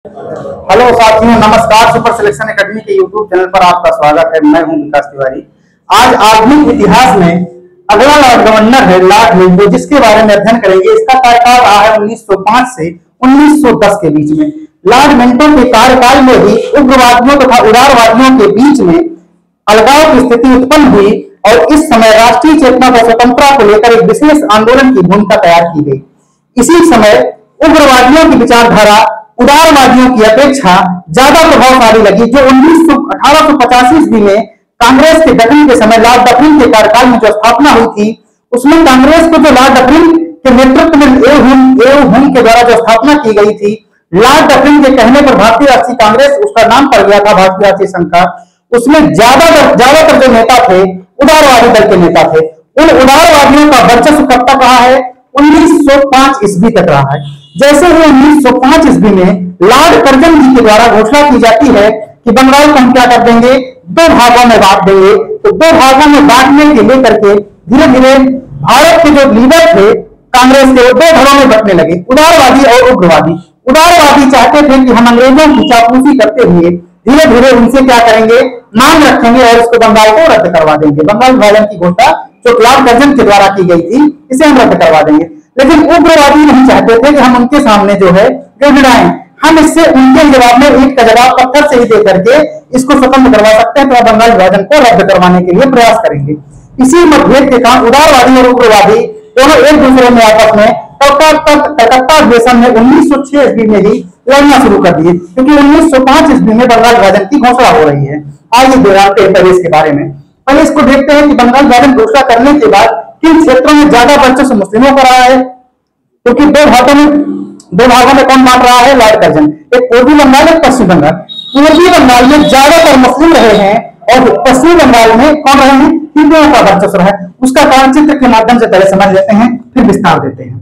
Hello साथियों, नमस्कार। Super selection academy के यूट्यूब चैनल पर आपका स्वागत है। मैं हूं विकास तिवारी। आज आधुनिक इतिहास में अगला लॉर्ड गवर्नर है लॉर्ड मिंटो, जिसके बारे में अध्ययन करेंगे। इसका कार्यकाल रहा है 1905 से 1910 के बीच में। लॉर्ड मिंटो के कार्यकाल में ही उग्रवादियों तथा उदारवादियों के बीच में अलगाव की स्थिति उत्पन्न हुई और इस समय राष्ट्रीय चेतना व स्वतंत्रता को लेकर एक विशेष आंदोलन की भूमिका तैयार की गई। इसी समय उग्रवादियों की विचारधारा उदारवादियों की अपेक्षा ज्यादा प्रभावशाली लगी, जो 1885 ईस्वी में कांग्रेस के गठन के समय लॉर्ड डफरिन के कार्यकाल में जो स्थापना हुई थी, उसमें कांग्रेस को जो लॉर्ड डफरिन के नेतृत्व में एओ के द्वारा जो स्थापना की गई थी, लॉर्ड डफरिन के कहने पर भारतीय राष्ट्रीय कांग्रेस उसका नाम पड़ गया था भारतीय राष्ट्रीय संघ का। उसमें ज्यादातर जो नेता थे उदारवादी दल के नेता थे। उन उदारवादियों का वर्चस्व कब तक रहा है? 1905 ईस्वी तक रहा है। जैसे ही 1905 ईस्वी में लॉर्ड कर्जन जी के द्वारा घोषणा की जाती है कि बंगाल को हम क्या कर देंगे, दो भागों में बांट देंगे। तो दो भागों में बांटने के लेकर के धीरे धीरे भारत के जो लीडर थे कांग्रेस के, वो दो धड़ों में बंटने लगे, उदारवादी और उग्रवादी। उदारवादी चाहते थे कि हम अंग्रेजों की चापलूसी करते हुए धीरे धीरे उनसे क्या करेंगे, नाम रखेंगे और इसको बंगाल को रद्द करवा देंगे। बंगाल विभाजन की घोषणा जो लॉर्ड कर्जन के द्वारा की गई थी, इसे हम रद्द करवा देंगे। लेकिन उग्रवादी नहीं चाहते थे कि हम उनके सामने जो है गिड़गिड़ाएं। हम इससे उनके जवाब में ईंट का जवाब पत्थर से ही दे करके इसको खत्म करवा सकते हैं, तो बंगाल विभाजन को रद्द करवाने के लिए प्रयास करेंगे। इसी मतभेद के कारण उदारवादी और उग्रवादी दोनों एक दूसरे में आपस में कलकत्ता अधिवेशन में 1906 ईस्वी में ही लड़ना शुरू कर दिए, क्योंकि 1905 ईस्वी में बंगाल विभाजन की घोषणा हो रही है। आइए जानते हैं पहले इसके बारे में। पहले इसको देखते हैं कि बंगाल विभाजन घोषणा करने के बाद किन क्षेत्रों में ज्यादा वर्चस्व मुस्लिमों का रहा है। क्योंकि दो भागों में कौन बांट रहा है? Lord Curzon. एक पूर्वी बंगाल, एक पश्चिम बंगाल। पूर्वी बंगाल में ज्यादातर मुस्लिम रहे हैं और पश्चिम बंगाल में कौन रहे हैं? हिंदुओं का वर्चस्व रहा है। उसका कारण चित्र के माध्यम से पहले समझ लेते हैं, फिर विस्तार देते हैं।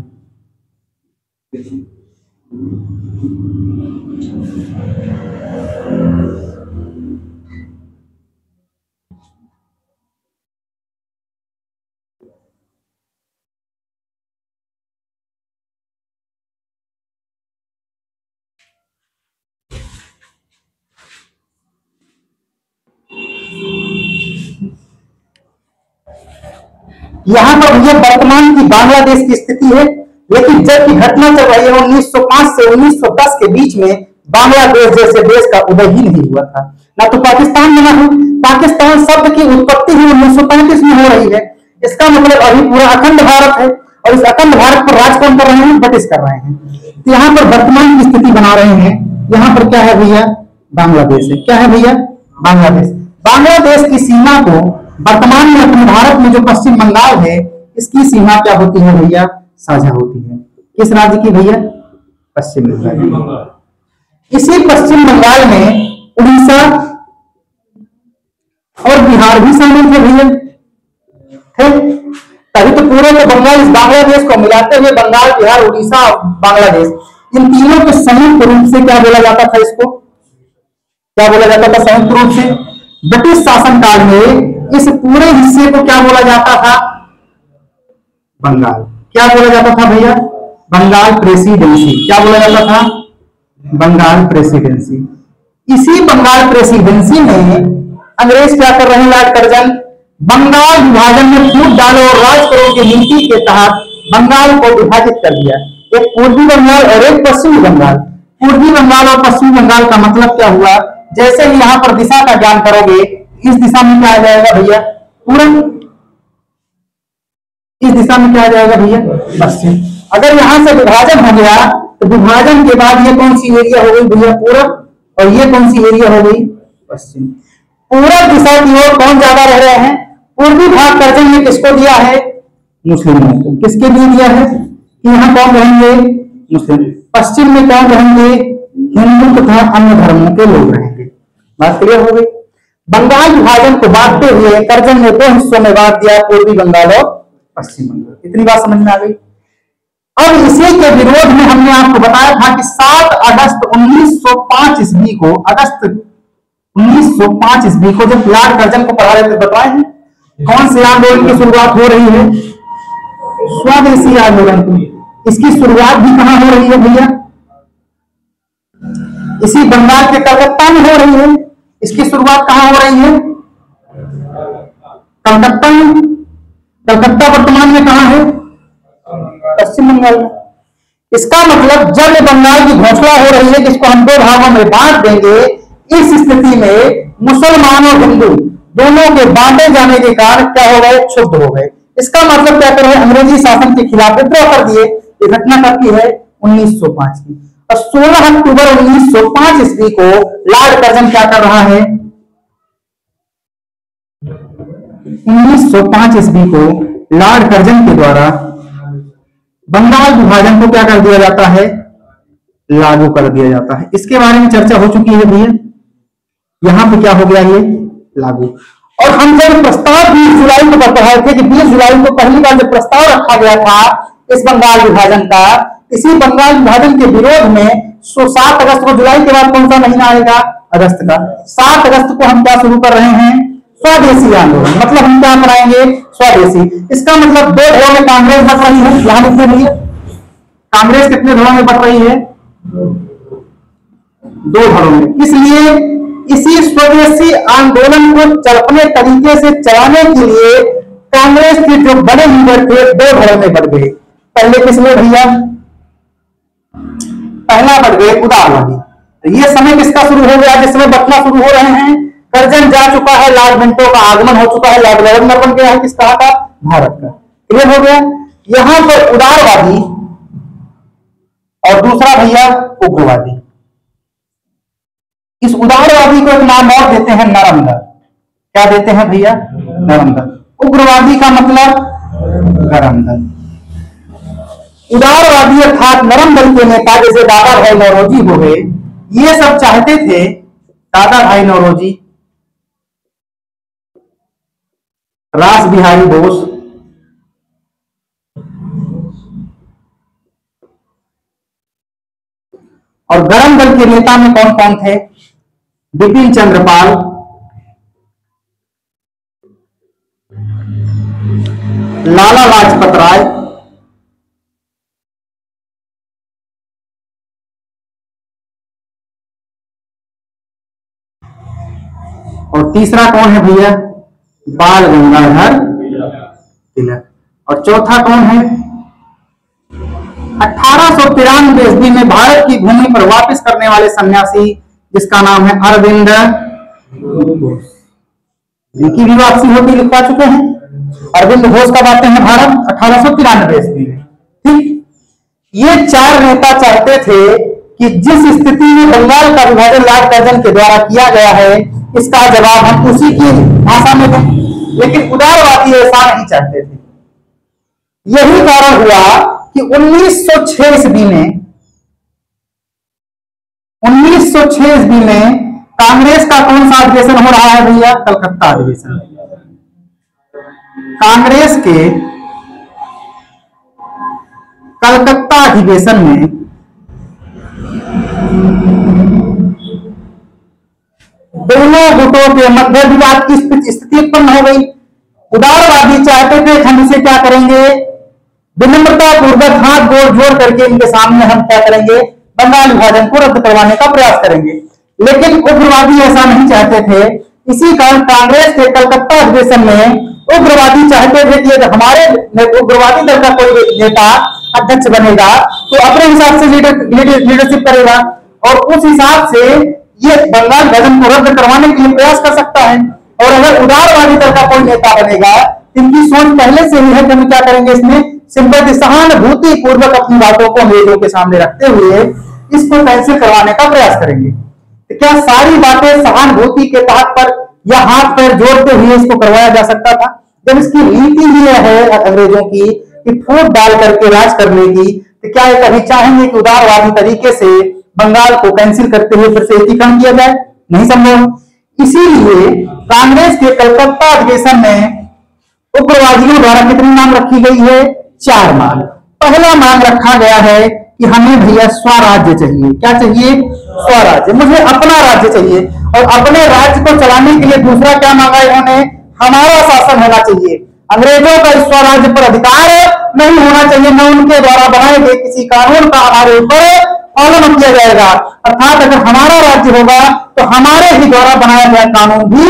यहां पर यह वर्तमान की बांग्लादेश की स्थिति है, लेकिन जबकि घटना चल रही है 1905 से 1910 के बीच में बांग्लादेश जैसे देश का उदय ही नहीं हुआ था। ना तो पाकिस्तान बना है। पाकिस्तान शब्द की उत्पत्ति ही 1935 में हो रही है। इसका मतलब अभी पूरा अखंड भारत है और इस अखंड भारत पर राज कौन कर रहे हैं? ब्रिटिश कर रहे हैं। तो यहाँ पर वर्तमान की स्थिति बना रहे हैं। यहाँ पर क्या है भैया? बांग्लादेश है। क्या है भैया? बांग्लादेश। बांग्लादेश की सीमा को वर्तमान में अपने भारत में जो पश्चिम बंगाल है, इसकी सीमा क्या होती है भैया? साझा होती है। किस राज्य की भैया? पश्चिम बंगाल। इसी पश्चिम बंगाल में उड़ीसा और बिहार भी शामिल थे भैया। तभी तो पूरे में बंगाल, इस बांग्लादेश को मिलाते हुए बंगाल, बिहार, उड़ीसा और बांग्लादेश, इन तीनों के संयुक्त रूप से क्या बोला जाता था? इसको क्या बोला जाता था संयुक्त रूप से? ब्रिटिश शासनकाल में इस पूरे हिस्से को क्या बोला जाता था? बंगाल। क्या बोला जाता था भैया? बंगाल प्रेसिडेंसी। क्या बोला जाता था? बंगाल प्रेसिडेंसी। इसी बंगाल प्रेसिडेंसी में अंग्रेज क्या कर रहे हैं? लॉर्ड कर्जन बंगाल विभाजन में फूट डालो और राज करो की नीति के तहत बंगाल को विभाजित कर दिया। एक पूर्वी बंगाल और एक पश्चिमी बंगाल। पूर्वी बंगाल और पश्चिमी बंगाल का मतलब क्या हुआ? जैसे ही यहाँ पर दिशा का ज्ञान करोगे, इस दिशा में क्या आ जाएगा भैया? पूरब। इस दिशा में क्या आ जाएगा भैया? पश्चिम। अगर यहां से विभाजन हो गया तो विभाजन के बाद ये कौन सी एरिया हो गई भैया? पूरब। और ये कौन सी एरिया हो गई? पश्चिम। पूरब दिशा की ओर कौन ज्यादा रह रहे हैं? पूर्वी भाग कर्जन ने किसको दिया है? मुस्लिमों को। किसके लिए दिया है? कि यहाँ कौन रहेंगे? मुस्लिम। पश्चिम में कौन रहेंगे? हिंदू तथा अन्य धर्मों के लोग रहेंगे। बात क्लियर हो गई। बंगाल विभाजन को बांटते हुए कर्जन ने दो हिस्सों में बांट दिया, पूर्वी बंगाल और पश्चिम बंगाल। इतनी बात समझ में आ गई। अब इसी के विरोध में हमने आपको बताया था कि 7 अगस्त 1905 ईस्वी को, अगस्त 1905 ईस्वी को जब लॉर्ड कर्जन को पढ़ा रहे थे, बताए हैं कौन से आंदोलन की शुरुआत हो रही है? स्वदेशी आंदोलन की। इसकी शुरुआत भी कहां हो रही है भैया? इसी बंगाल के कलकत्ता में हो रही है। इसकी शुरुआत कहां हो रही है? कलकत्ता में। कलकत्ता वर्तमान में कहां है? पश्चिम बंगाल में। इसका मतलब जब बंगाल की घोषणा हो रही है कि इसको हम 2 भागों में बांट देंगे, इस स्थिति में मुसलमान और हिंदू दोनों के बांटे जाने के कारण क्या हो गए? क्षुब्ध हो गए। इसका मतलब क्या करे? अंग्रेजी शासन के खिलाफ विद्रोह कर दिए। ये घटना कब की है? 1905 की। और 16 अक्टूबर 1905 ईस्वी को लॉर्ड कर्जन क्या कर रहा है? 1905 ईस्वी को लॉर्ड कर्जन के द्वारा बंगाल विभाजन को क्या कर दिया जाता है? लागू कर दिया जाता है। इसके बारे में चर्चा हो चुकी है भैया। यहां पे क्या हो गया? ये लागू। और हम जब प्रस्ताव 20 जुलाई को बता रहे थे कि 20 जुलाई को पहली बार जब प्रस्ताव रखा गया था इस बंगाल विभाजन का, इसी बंगाल विभाजन के विरोध में 7 अगस्त को, जुलाई के बाद कौन सा महीना आएगा? अगस्त का। 7 अगस्त को हम क्या शुरू कर रहे हैं? स्वदेशी आंदोलन। मतलब हम क्या कराएंगे? स्वदेशी। इसका मतलब 2 धड़ों में कांग्रेस बट रही है। यहां लिखने भैया, कांग्रेस कितने धड़ों में बट रही है? 2 धड़ों में। इसलिए इसी स्वदेशी आंदोलन को अपने तरीके से चलाने के लिए कांग्रेस के जो बड़े लीडर थे 2 धड़ों में बढ़ गए। पहले किसमें भैया? पहला बढ़ गए उदारवादी। तो ये समय किसका शुरू हो गया जिसमें बटना शुरू हो रहे हैं? कर्जन जा चुका है, लॉर्ड मिंटो का आगमन हो चुका है, लॉर्ड गवर्नर बन गया है। किसका था? भारत का। क्लियर हो गया। यहां पर उदारवादी और दूसरा भैया उग्रवादी। इस उदारवादी को एक नाम और देते हैं, नरमदल। क्या देते हैं भैया? नरमदल। उग्रवादी का मतलब गरम दल। उदारवादी अर्थात नरम दल के नेता जैसे दादा भाई नौरोजी हो गए, ये सब चाहते थे, दादा भाई नौरोजी, रास बिहारी बोस, और गरम दल के नेता में कौन कौन थे? बिपिन चंद्र पाल, लाला लाजपत राय, और तीसरा कौन है भैया? बाल गंगाधर तिलक। और चौथा कौन है? 1893 ईस्वी में भारत की भूमि पर वापस करने वाले सन्यासी जिसका नाम है अरविंद घोष। इनकी भी वापसी होती लिखवा चुके हैं। अरविंद घोष कब आते हैं भारत? 1893 ईस्वी में। ठीक, ये 4 नेता चाहते थे कि जिस स्थिति में बंगाल का विभाजन लॉर्ड कर्जन के द्वारा किया गया है इसका जवाब हम उसी की भाषा में दें, लेकिन उदारवादी ऐसा नहीं चाहते थे। यही कारण हुआ कि 1906 ईस्वी में कांग्रेस का कौन सा अधिवेशन हो रहा है भैया? कलकत्ता अधिवेशन। कांग्रेस के कलकत्ता अधिवेशन में दोनों गुटों के मध्य विवाद की स्थिति उत्पन्न हो गई। उदारवादी चाहते थे हम इसे क्या करेंगे? विनम्रता पूर्वक हाथ जोड़ करके इनके सामने हम क्या करेंगे? बंगाल विभाजन को रद्द करवाने का प्रयास करेंगे। लेकिन उग्रवादी ऐसा नहीं चाहते थे। इसी कारण कांग्रेस के कलकत्ता अधिवेशन में उग्रवादी चाहते थे कि यदि हमारे उग्रवादी दल का कोई नेता अध्यक्ष बनेगा तो अपने हिसाब से लीडरशिप करेगा और उस हिसाब से ये बंगाल विभाजन को रद्द करवाने के लिए प्रयास कर सकता है। और अगर उदारवादी दल का कोई नेता बनेगा, इनकी सोच पहले से ही है कि हम क्या करेंगे, इसमें सिंपैथी सहानुभूति पूर्वक अपनी बातों को अंग्रेजों के सामने रखते हुए इसको कैंसिल करवाने का प्रयास करेंगे। तो क्या सारी बातें सहानुभूति के तहत पर या हाथ पैर जोड़ते हुए इसको करवाया जा सकता था? जब इसकी नीति ही है अंग्रेजों की कि फूट डाल करके राज करने की, तो क्या ये कभी चाहेंगे कि उदारवादी तरीके से बंगाल को कैंसिल करते हुए फिर से एकीकरण किया जाए? नहीं संभव। इसीलिए कांग्रेस के कलकत्ता अधिवेशन में उग्रवादियों द्वारा कितनी मांग रखी गई है? 4 मांग। पहला मांग रखा गया है कि हमें भैया स्वराज्य चाहिए। क्या चाहिए? स्वराज्य। मुझे अपना राज्य चाहिए। और अपने राज्य को चलाने के लिए दूसरा क्या मांगा इन्होंने? हमारा शासन होना चाहिए। अंग्रेजों का इस स्वराज्य पर अधिकार नहीं होना चाहिए, न उनके द्वारा बनाए गए किसी कानून का हमारे ऊपर फॉलो न किया जाएगा। अर्थात अगर हमारा राज्य होगा तो हमारे ही द्वारा बनाया गया कानून भी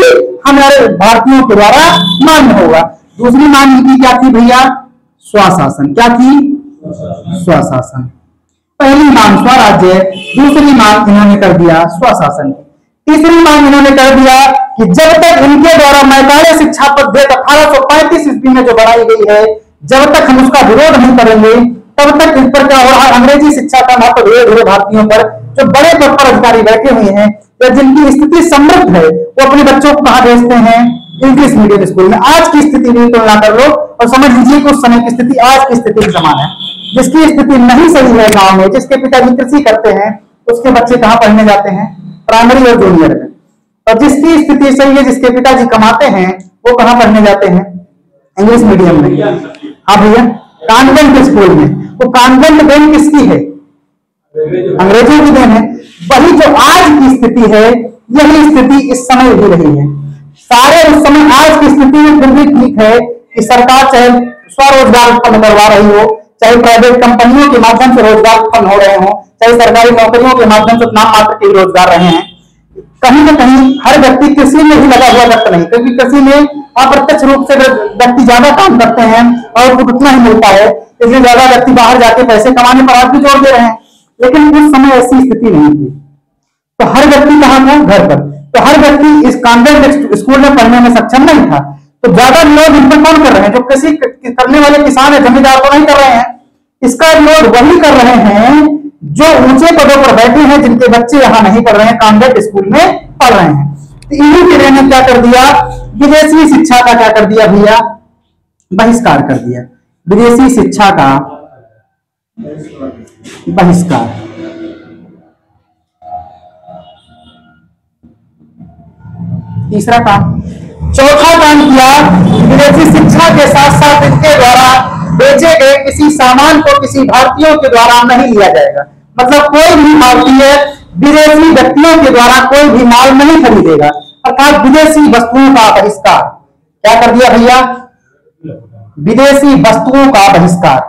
हमारे भारतीयों के द्वारा मान्य होगा। दूसरी मांग इनकी क्या थी भैया? स्वशासन। क्या थी? स्वशासन। पहली मांग स्वराज्य, दूसरी मांग इन्होंने कर दिया स्वशासन। तीसरी मांग इन्होंने कर दिया कि जब तक इनके द्वारा मैदानी शिक्षा पद्धति 1835 ईस्वी में जो बढ़ाई गई है, जब तक हम उसका विरोध नहीं करेंगे तब तक इस पर क्या हो रहा है? अंग्रेजी शिक्षा का महत्व धीरे धीरे भारतीयों पर जो बड़े पद पर अधिकारी बैठे हुए हैं या जिनकी स्थिति समृद्ध है वो अपने बच्चों को कहां भेजते हैं? इंग्लिश मीडियम स्कूल में। आज की स्थिति की तुलना कर लो और समझ लीजिए कि उस समय की स्थिति आज की स्थिति के समान है। जिसकी स्थिति नहीं सही है गांव में, जिसके पिताजी कृषि करते हैं, उसके बच्चे कहां पढ़ने जाते हैं? प्राइमरी और जूनियर में। और जिसकी स्थिति सही है, जिसके पिताजी कमाते हैं, वो कहां पढ़ने जाते हैं? इंग्लिश मीडियम में। हाँ भैया, कॉन्वेंट स्कूल में। वो कॉन्वेंट देन किसकी है? अंग्रेजों की देन है। वही जो आज की स्थिति है, यही स्थिति इस समय भी रही है। सारे उस समय आज की स्थिति में फिर भी ठीक है कि सरकार चाहे स्वरोजगार उत्पन्न करवा रही हो, चाहे प्राइवेट कंपनियों के माध्यम से रोजगार उत्पन्न हो रहे हो, चाहे सरकारी नौकरियों के माध्यम से नाम मात्र के रोजगार रहे हैं, कहीं न कहीं हर व्यक्ति कृषि में ही लगा हुआ व्यक्ति नहीं, क्योंकि कृषि में अप्रत्यक्ष रूप से व्यक्ति ज्यादा काम करते हैं और उतना ही मिलता है, इसलिए ज्यादा व्यक्ति बाहर जाके पैसे कमाने पर हाथ भी जोड़ दे रहे हैं। लेकिन उस समय ऐसी स्थिति नहीं थी, तो हर व्यक्ति कहाँ था? घर पर। तो हर व्यक्ति इस कॉन्वेंट स्कूल में पढ़ने में सक्षम नहीं था। तो ज्यादा लोग इन पर कौन कर रहे हैं? जो कृषि करने वाले किसान है, जमींदार तो नहीं कर रहे हैं। इसका लोग वही कर रहे हैं जो ऊंचे पदों पर बैठे हैं, जिनके बच्चे यहाँ नहीं पढ़ रहे हैं, कॉन्वेंट स्कूल में पढ़ रहे हैं। तो इन्हीं के लिए क्या कर दिया? विदेशी शिक्षा का क्या कर दिया भैया? बहिष्कार कर दिया। विदेशी शिक्षा का बहिष्कार। तीसरा काम। चौथा काम किया, विदेशी शिक्षा के साथ साथ इनके द्वारा बेचे गए किसी सामान को किसी भारतीयों के द्वारा नहीं लिया जाएगा। मतलब कोई भी भारतीय विदेशी व्यक्तियों के द्वारा कोई भी माल नहीं खरीदेगा, अर्थात विदेशी वस्तुओं का बहिष्कार। क्या कर दिया भैया? विदेशी वस्तुओं का बहिष्कार।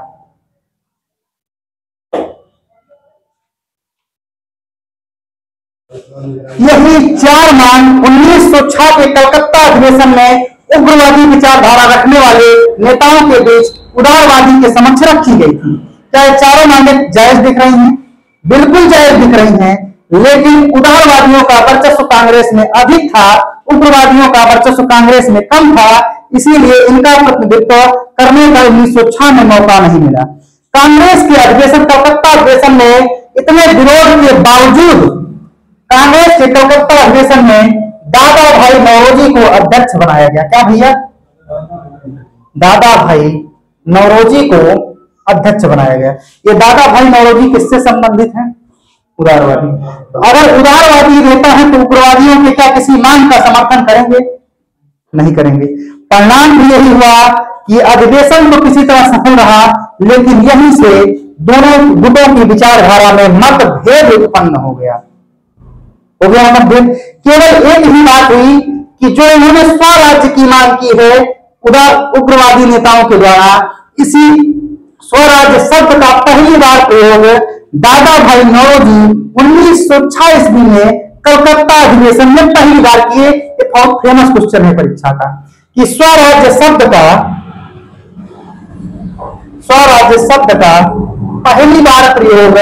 यही चार मांग 1906 के कलकत्ता अधिवेशन में उग्रवादी विचारधारा रखने वाले नेताओं के बीच उदारवादी के समक्ष रखी गई थी। क्या ये चारों मांगें जायज दिख रही हैं? बिल्कुल जायज दिख रही हैं, लेकिन उदारवादियों का वर्चस्व कांग्रेस में अधिक था, उग्रवादियों का वर्चस्व कांग्रेस में कम था, इसीलिए इनका प्रतिनिधित्व करने का 1906 में मौका नहीं मिला। कांग्रेस के अधिवेशन, कलकत्ता अधिवेशन में इतने विरोध के बावजूद कांग्रेस के कलकत्ता अधिवेशन में दादा भाई नौरोजी को अध्यक्ष बनाया गया। क्या भैया? दादा भाई नौरोजी को अध्यक्ष बनाया गया। ये दादा भाई नौरोजी किससे संबंधित हैं? उदारवादी। तो अगर उदारवादी नेता है तो उग्रवादियों के क्या किसी मांग का समर्थन करेंगे? नहीं करेंगे। परिणाम भी यही हुआ कि अधिवेशन तो किसी तरह सफल रहा, लेकिन यहीं से दोनों गुटों की विचारधारा में मतभेद उत्पन्न हो गया। मतभेद केवल एक ही बात हुई कि जो इन्होंने स्वराज्य की मांग की है उग्रवादी नेताओं के द्वारा, इसी स्वराज्य शब्द का पहली बार प्रयोग दादा भाई नौरोजी 1906 ईस्वी में कलकत्ता अधिवेशन में पहली बार किए। एक बहुत फेमस क्वेश्चन है परीक्षा का कि स्वराज्य शब्द का पहली बार प्रयोग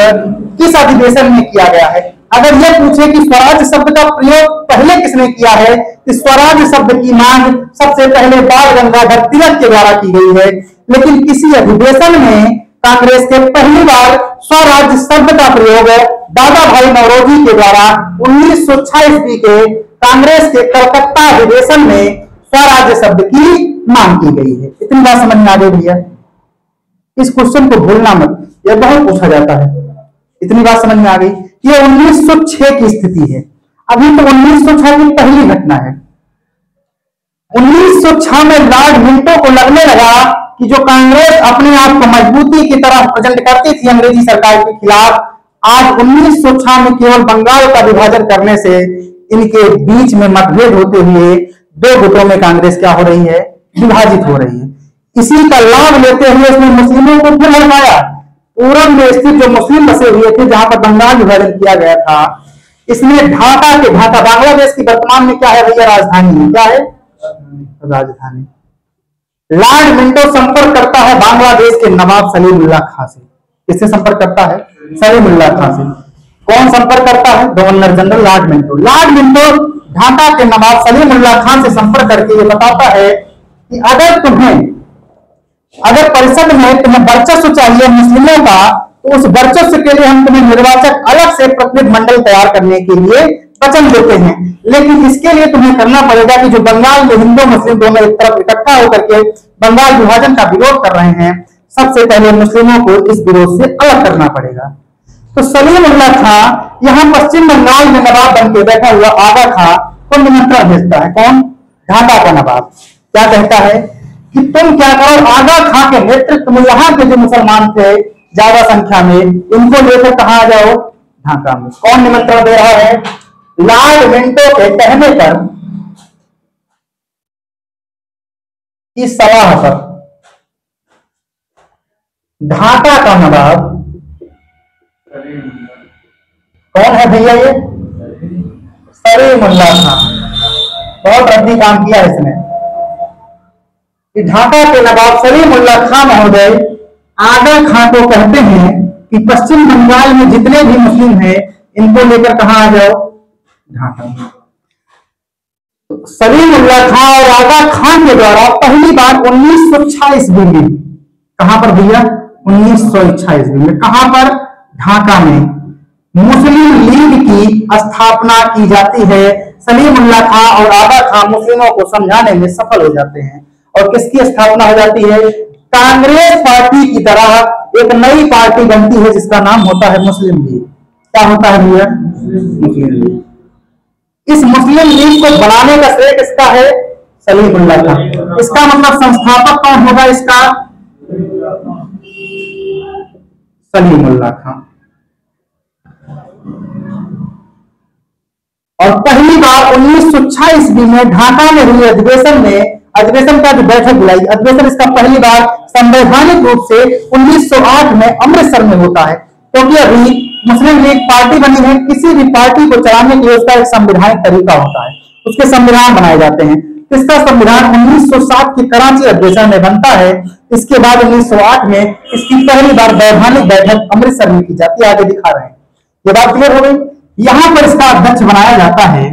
किस अधिवेशन में किया गया है? अगर यह पूछे कि स्वराज्य शब्द का प्रयोग पहले किसने किया है, तो स्वराज्य शब्द की मांग सबसे पहले बाल गंगाधर तिलक के द्वारा की गई है। लेकिन किसी अधिवेशन में कांग्रेस के पहली बार स्वराज्य शब्द का प्रयोग दादा भाई नौरोजी के द्वारा 1906 ईस्वी के कांग्रेस के कलकत्ता अधिवेशन में स्वराज्य शब्द की मांग की गई है। इतनी बात समझ में आ गई भैया? इस क्वेश्चन को भूलना मत, यह बहुत पूछा जाता है। इतनी बात समझ में आ गई? ये 1906 की स्थिति है। अभी तो 1906 की पहली घटना है। 1906 में लॉर्ड मिंटो को लगने लगा कि जो कांग्रेस अपने आप को मजबूती की तरह प्रेजेंट करती थी अंग्रेजी सरकार के खिलाफ, आज 1906 में केवल बंगाल का विभाजन करने से इनके बीच में मतभेद होते हुए दो गुटों में कांग्रेस क्या हो रही है? विभाजित हो रही है। इसी का लाभ लेते हुए इसने मुस्लिमों को फिर हटाया। पूरब में स्थित जो मुस्लिम बसे हुए थे, जहां पर बंगाल विभाजन किया गया था, इसमें ढाका के, ढाका बांग्लादेश की वर्तमान में क्या है भैया, राजधानी है। क्या है? राजधानी। लॉर्ड मिंटो संपर्क करता है बांग्लादेश के नवाब सलीमुल्लाह खां से। किससे संपर्क करता है? सलीमुल्लाह खां से। कौन संपर्क करता है? Governor general Lord Minto. Lord Minto Dhaka के नवाब सलीमुल्लाह खां से संपर्क करके ये बताता है कि अगर परिषद में तुम्हें वर्चस्व चाहिए मुस्लिमों का, तो उस वर्चस्व के लिए हम तुम्हें निर्वाचक अलग से प्रतिनिधि मंडल तैयार करने के लिए वचन देते हैं, लेकिन इसके लिए तुम्हें करना पड़ेगा कि जो बंगाल में हिंदू मुस्लिम दोनों एक तरफ इकट्ठा होकर के बंगाल विभाजन का विरोध कर रहे हैं, सबसे पहले मुस्लिमों को इस विरोध से अलग करना पड़ेगा। तो सलीमुल्लाह खां यहां पश्चिम बंगाल में नवाब बन के बैठा हुआ आगा खां को निमंत्रण भेजता है। कौन? ढाका का नवाब। क्या कहता है कि तुम क्या करो, आगा खां के नेतृत्व में यहाँ के जो मुसलमान थे ज्यादा संख्या में, इनको लेकर कहा जाओ, ढाका में। कौन निमंत्रण दे रहा है? लॉर्ड मिंटो के कहने पर, की सलाह पर ढाका का नवाब कौन है भैया? ये सलीमुल्लाह खां। बहुत रद्दी काम किया इसने। कि ढाका के नवाब सलीमुल्लाह खां महोदय आगा खां को कहते हैं कि पश्चिम बंगाल में जितने भी मुस्लिम हैं, इनको लेकर कहां आ जाओ, ढाका में। सलीमुल्लाह खां और आगा खां के द्वारा पहली बार 1926 ईस्वी में, कहां पर भैया? 1926 ईस्वी में। कहां पर? ढाका में मुस्लिम लीग की स्थापना की जाती है। सलीमुल्लाह खां और आगा खां मुस्लिमों को समझाने में सफल हो जाते हैं, और किसकी स्थापना हो जाती है? कांग्रेस पार्टी की तरह एक नई पार्टी बनती है, जिसका नाम होता है मुस्लिम लीग। क्या होता है भैया? मुस्लिम लीग। इस मुस्लिम लीग को बनाने का श्रेय किसका है? सलीमुल्लाह खां। इसका मतलब संस्थापक कौन होगा इसका? सलीमुल्लाह खां। और पहली बार 1926 ईस्वी में ढाका में हुई अधिवेशन का जो बैठक बुलाई, अधिवेशन इसका पहली बार संवैधानिक रूप से 1908 में अमृतसर में होता है, क्योंकि अभी मुस्लिम लीग पार्टी बनी है। किसी भी पार्टी को चलाने के लिए उसका एक संवैधानिक तरीका होता है, उसके संविधान बनाए जाते हैं। इसका संविधान 1907 की कराची अधिवेशन में बनता है। इसके बाद 1908 में इसकी पहली बार वैधानिक बैठक अमृतसर में की जाती है। आगे दिखा रहे हैं। ये बात क्लियर हो गई। यहां पर इसका अध्यक्ष बनाया जाता है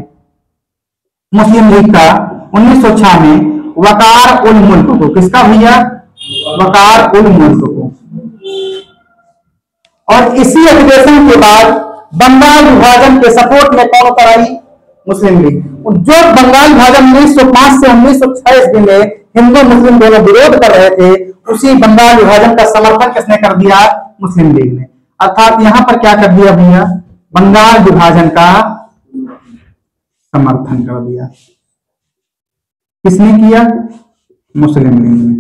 मुस्लिम लीग का 1906 में वकार उल मुल्क को। किसका भैया? वकार उल मुल्क को। और इसी अधिवेशन के बाद बंगाल विभाजन के सपोर्ट में कौन उतर आई? मुस्लिम लीग। जो बंगाल विभाजन 1905 से 1906 ईस्वी में हिंदू मुस्लिम दोनों विरोध कर रहे थे, उसी बंगाल विभाजन का समर्थन किसने कर दिया? मुस्लिम लीग ने। अर्थात यहां पर क्या कर दिया भैया? बंगाल विभाजन का समर्थन कर दिया। किसने किया? मुस्लिम लीग ने।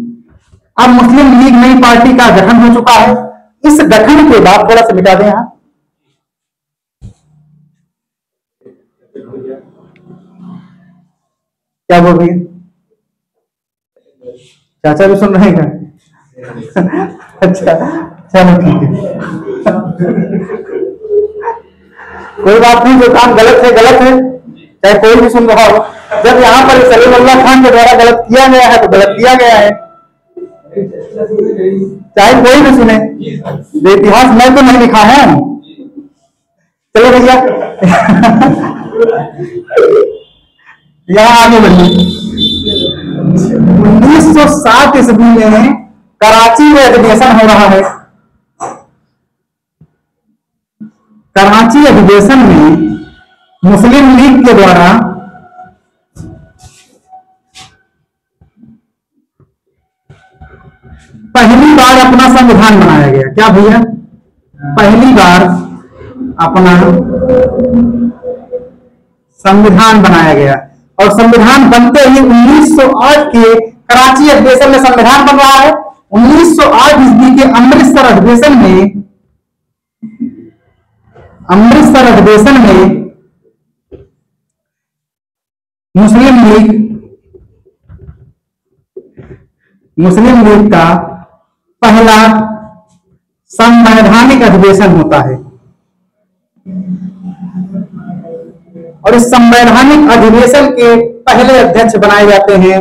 अब मुस्लिम लीग नई पार्टी का गठन हो चुका है। इस गठन के बाद, थोड़ा सा मिटा दें यहां, क्या बोल रही है? चाचा भी सुन रहे हैं क्या? अच्छा चलो ठीक है, कोई बात नहीं। जो काम गलत है गलत है, चाहे कोई भी सुन रहा हो। जब यहाँ पर सलीमुल्लाह खान के द्वारा गलत किया गया है तो गलत किया गया है, चाहे कोई भी सुने। इतिहास मैं तो नहीं लिखा है। चलो भैया यहाँ आगे बढ़िए। 1907 ईस्वी में कराची में अधिवेशन हो रहा है। कराची अधिवेशन में मुस्लिम लीग के द्वारा पहली बार अपना संविधान बनाया गया। क्या भैया? पहली बार अपना संविधान बनाया गया। और संविधान बनते ही 1908 के कराची अधिवेशन में संविधान बन रहा है। 1908 ईस्वी के अमृतसर अधिवेशन में मुस्लिम लीग का पहला संवैधानिक अधिवेशन होता है। और इस संवैधानिक अधिवेशन के पहले अध्यक्ष बनाए जाते हैं।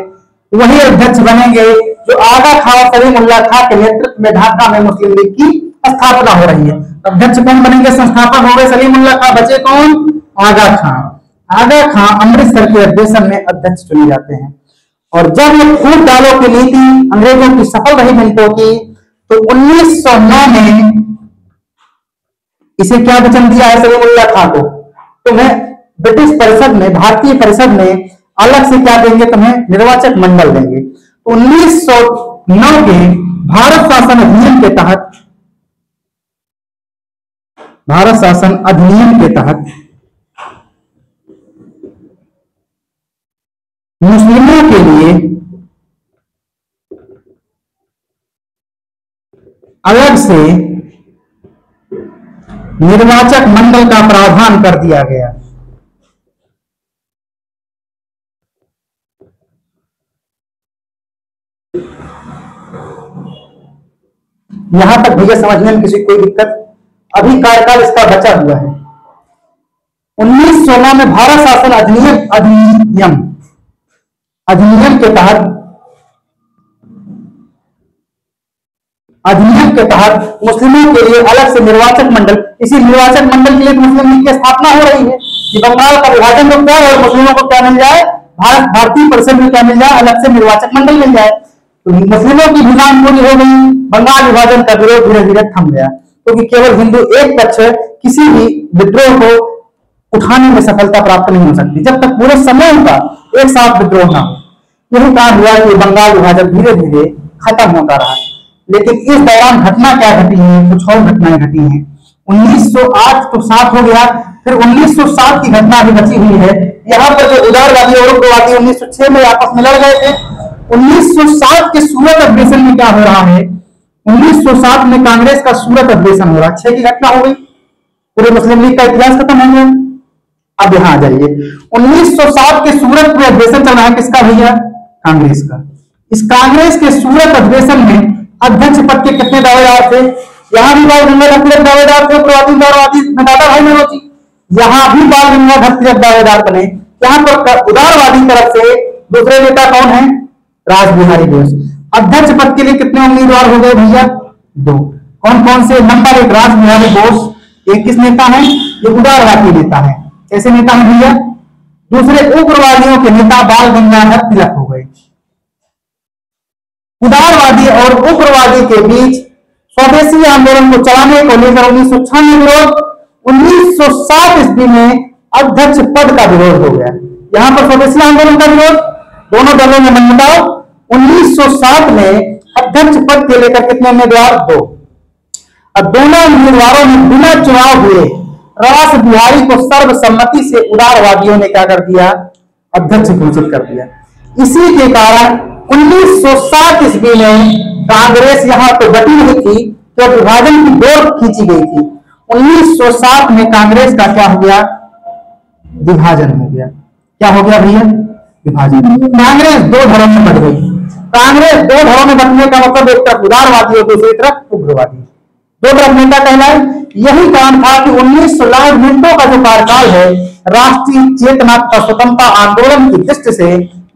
वही अध्यक्ष बनेंगे जो आगा खां सलीमुल्लाह खां के नेतृत्व में ढाका में मुस्लिम लीग की स्थापना हो रही है। अध्यक्ष कौन बनेंगे? संस्थापक हो गए सलीमुल्लाह खां, बचे कौन? आगा खां। आगा खां अमृतसर के अधिवेशन में अध्यक्ष चुने जाते हैं। और जब ये फूट डालो की नीति अंग्रेजों की सफल रही मिनटों की, तो 1909 में इसे क्या वचन दिया है सलीमुल्लाह खां को? तुम्हें ब्रिटिश परिषद में, भारतीय परिषद में अलग से क्या देंगे? तुम्हें निर्वाचक मंडल देंगे। तो 1909 के भारत शासन अधिनियम के तहत, भारत शासन अधिनियम के तहत मुस्लिमों के लिए अलग से निर्वाचक मंडल का प्रावधान कर दिया गया। यहां तक भैया समझने में किसी कोई दिक्कत? अभी कार्यकाल इसका बचा हुआ है। 1916 में भारत शासन अधिनियम के तहत मुस्लिमों के लिए अलग से निर्वाचक मंडल, इसी निर्वाचक मंडल के लिए मुस्लिम लीग की स्थापना हो रही है कि बंगाल का विभाजन रुक जाए और मुस्लिमों को क्या मिल जाए? भारतीय परिषद में क्या मिल जाए? अलग से निर्वाचक मंडल मिल जाए। तो मुस्लिमों की डिमांड पूरी हो गई, बंगाल विभाजन का विरोध धीरे धीरे थम गया, क्योंकि केवल हिंदू एक पक्ष किसी भी विद्रोह को उठाने में सफलता प्राप्त नहीं हो सकती जब तक पूरे समूह का एक साथ विद्रोह ना हो। यही कारण हुआ कि बंगाल विभाजन धीरे धीरे खत्म होता रहा। लेकिन इस दौरान घटना क्या घटी है? कुछ और घटनाएं घटी हैं। 1908 तो 7 हो गया, फिर 1907 की घटना भी बची हुई है। यहाँ पर जो उदारवादी और उग्रवादी 1906 में आपस में लड़ गए थे, 1907 के सूरत अधिवेशन में क्या हो रहा है? 1907 में कांग्रेस का सूरत अधिवेशन हो रहा है। 6 की घटना हो गई, पूरे मुस्लिम लीग का इतिहास खत्म हो गया। अब यहां आ जाइए, 1907 के सूरत में अधिवेशन चल रहा है किसका भैया? कांग्रेस का। इस कांग्रेस के सूरत अधिवेशन में अध्यक्ष पद के कितने दावेदार थे? यहां भी बाल गंगाधर तिलक दावेदार थे, उदारवादी में दादा भाई मनोजी। यहां भी बाल गंगाधर तिलक दावेदार बने। यहां पर उदारवादी तरफ से दूसरे नेता कौन है? रास बिहारी बोस। अध्यक्ष पद के लिए कितने उम्मीदवार हो गए भैया? 2। कौन कौन से? नंबर 1 रास बिहारी बोस, एक किस नेता है? ये उदारवादी नेता है। कैसे नेता है भैया? दूसरे उग्रवादियों के नेता बाल गंगाधर तिलक हो गए। उदारवादी और उग्रवादी के बीच स्वदेशी आंदोलन को चलाने को लेकर 1996 विरोध, 1907 ईस्वी में अध्यक्ष पद का विरोध हो गया। यहां पर स्वदेशी आंदोलन का विरोध, दोनों दलों में मनमुटाव। 1907 में अध्यक्ष पद के लेकर कितने उम्मीदवार? 2। अब दोनों उम्मीदवारों ने बिना चुनाव हुए रास बिहारी को सर्वसम्मति से उदारवादियों ने क्या कर दिया? अध्यक्ष घोषित कर दिया। इसी के कारण 1907 ईस्वी में कांग्रेस यहां तो बटी नहीं थी, तो विभाजन की डोर खींची गई थी। 1907 में कांग्रेस का क्या हो गया? विभाजन हो गया। क्या हो गया भैया? विभाजन। कांग्रेस 2 धड़ों में बट गई। कांग्रेस 2 धड़ों में बटने का मतलब एक तरफ उदारवादी और दूसरी तरफ उग्रवादी, 2 तरफ नेता कहलाए। यही कारण था कि 1900 मिनटों का जो कार्यकाल है राष्ट्रीय चेतना का स्वतंत्रता आंदोलन की दृष्टि से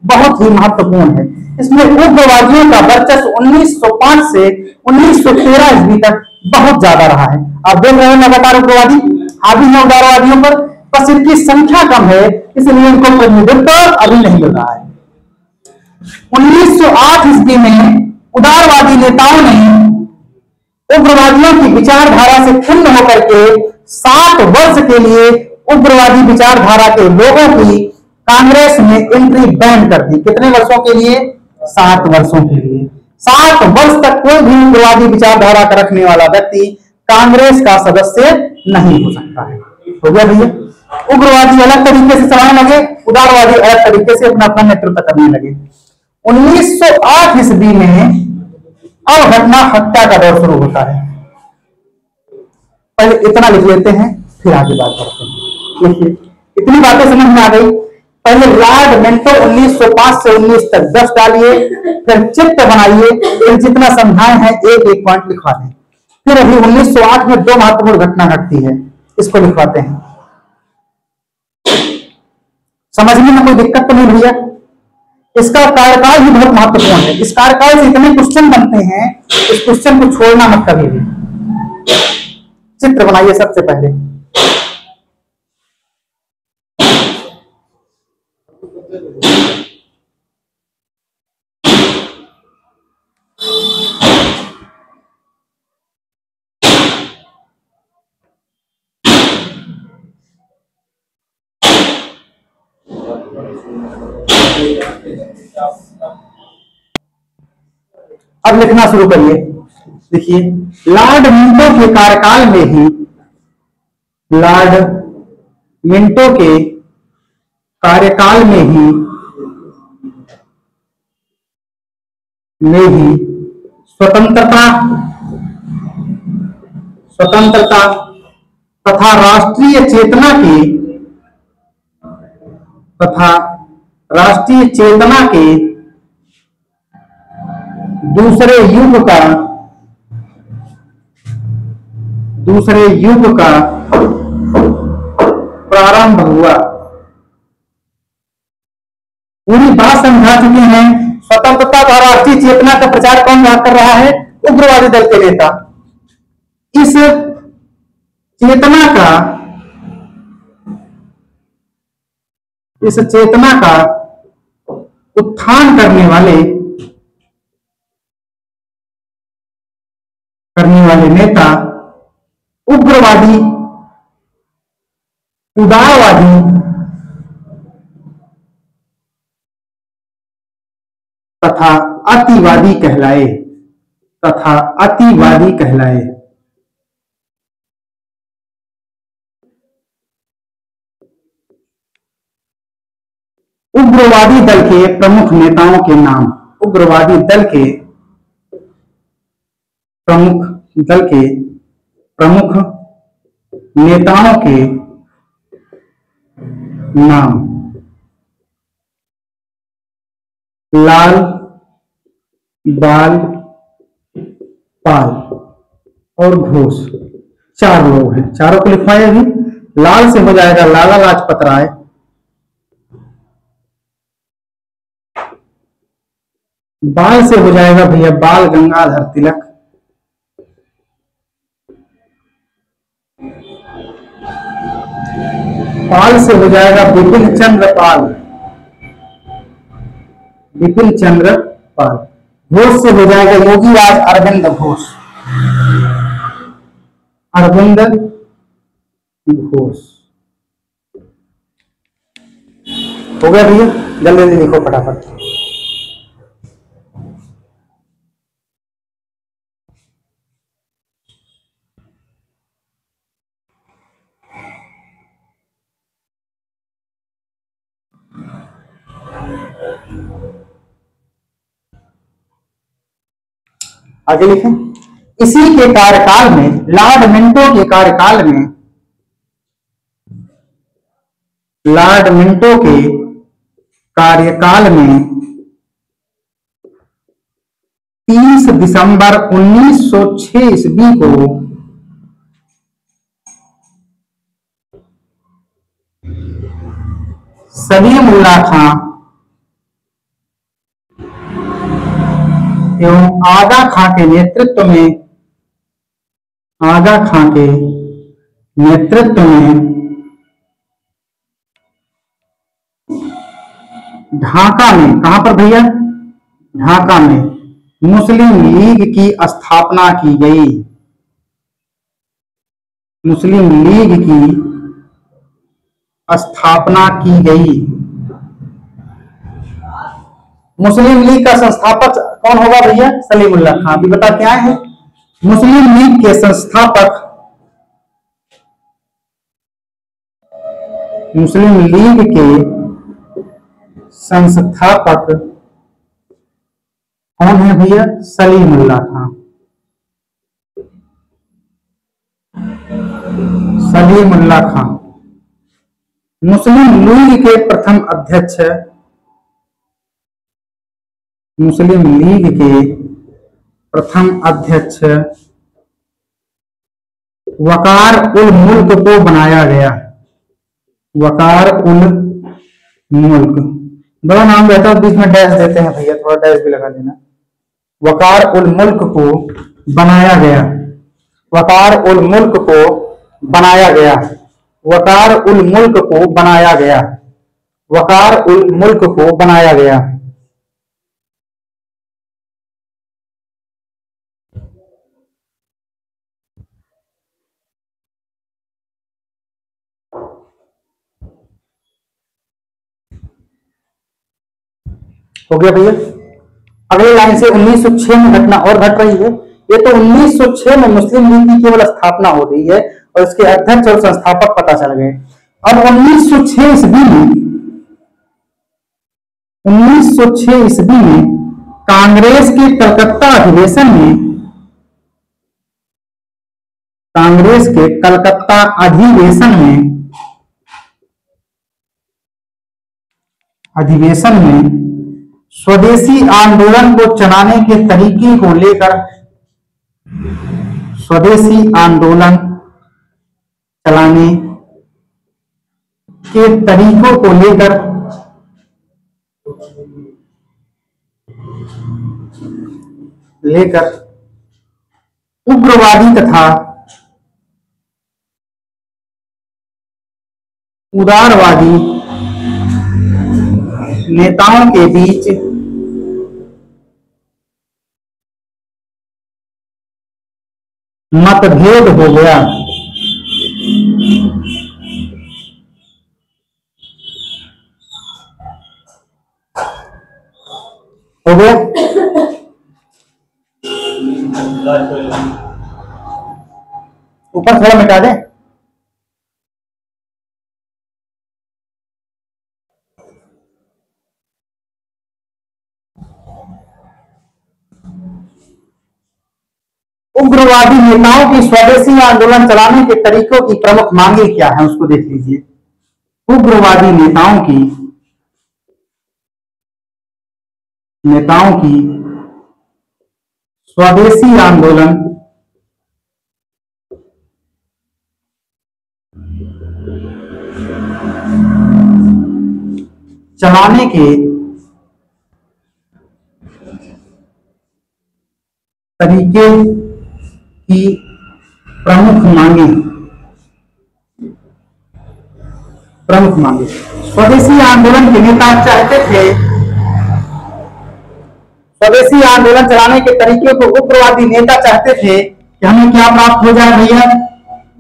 बहुत ही महत्वपूर्ण है। इसमें उग्रवादियों का वर्चस्व 1905 से 1913 ईस्वी तक बहुत ज्यादा रहा है। आप देख रहे हैं लगातार उग्रवादी हावी है उदारवादियों पर, बस इनकी संख्या कम है, इसलिए इनको प्रतिनिधित्व अभी नहीं मिल रहा है। 1908 ईस्वी में उदारवादी नेताओं ने उग्रवादियों की विचारधारा से खिन्न होकर के 7 वर्ष के लिए उग्रवादी विचारधारा के लोगों की कांग्रेस में एंट्री बैन कर दी। कितने वर्षों के लिए? 7 वर्षों के लिए। 7 वर्ष तक कोई भी उग्रवादी विचारधारा का रखने वाला व्यक्ति कांग्रेस का सदस्य नहीं हो सकता है। हो गया भैया? उग्रवादी अलग तरीके से चलाने लगे, उदारवादी अलग तरीके से अपना अपना नेतृत्व करने लगे। 1908 ईस्वी में अब घटना हत्या का दौर शुरू होता है। पहले इतना लिख लेते हैं, फिर आगे बात करते हैं। देखिए, इतनी बातें समझ में आ गई। पहले लॉर्ड मिंटो 1905 से 19 तक 10 डालिए, फिर चित्र बनाइए, फिर जितना समझाए हैं एक एक पॉइंट लिखवा दें। फिर अभी 1908 में दो महत्वपूर्ण घटना घटती है, इसको लिखवाते हैं। समझने में कोई दिक्कत तो नहीं भैया? इसका कार्यकाल भी बहुत महत्वपूर्ण है। इस कार्यकाल से इतने क्वेश्चन बनते हैं, इस क्वेश्चन को छोड़ना मत कभी भी। चित्र बनाइए सबसे पहले। अब लिखना शुरू करिए। देखिए, लॉर्ड मिंटो के कार्यकाल में ही, लॉर्ड मिंटो के कार्यकाल में ही स्वतंत्रता तथा राष्ट्रीय चेतना के दूसरे युग का प्रारंभ हुआ। पूरी बात समझा चुके हैं। स्वतंत्रता और राष्ट्रीय चेतना का प्रचार कौन कर रहा है? उग्रवादी दल के नेता। इस चेतना का उत्थान करने वाले नेता उग्रवादी, उदारवादी तथा अतिवादी कहलाए। उग्रवादी दल के प्रमुख नेताओं के नाम। उग्रवादी दल के प्रमुख नेताओं के नाम: लाल बाल पाल और घोष। चार लोग हैं, चारों को लिखवाए। अभी लाल से हो जाएगा लाला लाजपत राय, बाल से हो जाएगा भैया बाल गंगाधर तिलक, पाल से हो जाएगा बिपिन चंद्र पाल, घोष से हो जाएगा योगी राज अरविंद घोष। हो गया भैया? जल्दी जल्दी लिखो फटाफट। आगे लिखें। इसी के कार्यकाल में, लॉर्ड मिंटो के कार्यकाल में, 30 दिसंबर 1906 ईस्वी को सलीमुल्लाह खां एवं आगा खां के नेतृत्व में ढाका में, कहां पर भैया? ढाका में मुस्लिम लीग की स्थापना की गई। मुस्लिम लीग की स्थापना की गई। मुस्लिम लीग का संस्थापक कौन होगा भैया? सलीमुल्लाह खां। अभी बता क्या है? मुस्लिम लीग के संस्थापक, मुस्लिम लीग के संस्थापक कौन है भैया? सलीमुल्लाह खां। सलीमुल्लाह खां मुस्लिम लीग के प्रथम अध्यक्ष, मुस्लिम लीग के प्रथम अध्यक्ष वकार उल मुल्क को बनाया गया। वकार उल मुल्क, बड़ा नाम रहता है, बीच में डैश देते हैं भैया, थोड़ा डैश भी लगा देना। वकार उल मुल्क को बनाया गया। वकार उल मुल्क को बनाया गया। वकार उल मुल्क को बनाया गया। वकार उल मुल्क को बनाया गया। हो गया भैया। अगली लाइन से 1906 में घटना और घट रही है। ये तो 1906 में मुस्लिम लीग की केवल स्थापना हो रही है और इसके अध्यक्ष और संस्थापक पता चल गए। अब 1906 ईस्वी में 1906 ईस्वी में कांग्रेस के कलकत्ता अधिवेशन में कांग्रेस के कलकत्ता अधिवेशन में स्वदेशी आंदोलन को चलाने के तरीके को लेकर स्वदेशी आंदोलन चलाने के तरीकों को लेकर उग्रवादी तथा उदारवादी नेताओं के बीच मतभेद हो गया। हो गया। ऊपर थोड़ा मिटा दे। उग्रवादी नेताओं की स्वदेशी आंदोलन चलाने के तरीकों की प्रमुख मांगे क्या है, उसको देख लीजिए। उग्रवादी नेताओं की स्वदेशी आंदोलन चलाने के तरीके की प्रमुख मांगे स्वदेशी आंदोलन के नेता चाहते थे, स्वदेशी आंदोलन चलाने के तरीके को उग्रवादी नेता चाहते थे कि हमें क्या प्राप्त हो जाए भैया,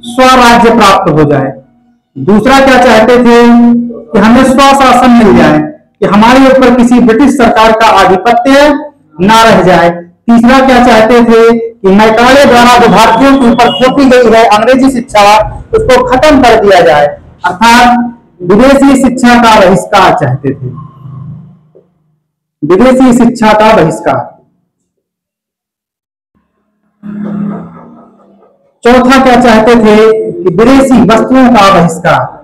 स्वराज्य प्राप्त हो जाए। दूसरा क्या चाहते थे कि हमें स्वशासन मिल जाए, कि हमारे ऊपर किसी ब्रिटिश सरकार का आधिपत्य ना रह जाए। तीसरा क्या चाहते थे कि मैकाले द्वारा जो भारतीयों के ऊपर थोपी गई है अंग्रेजी शिक्षा, उसको खत्म कर दिया जाए, अर्थात विदेशी शिक्षा का बहिष्कार चाहते थे। विदेशी शिक्षा का बहिष्कार। चौथा क्या चाहते थे कि विदेशी वस्तुओं का बहिष्कार।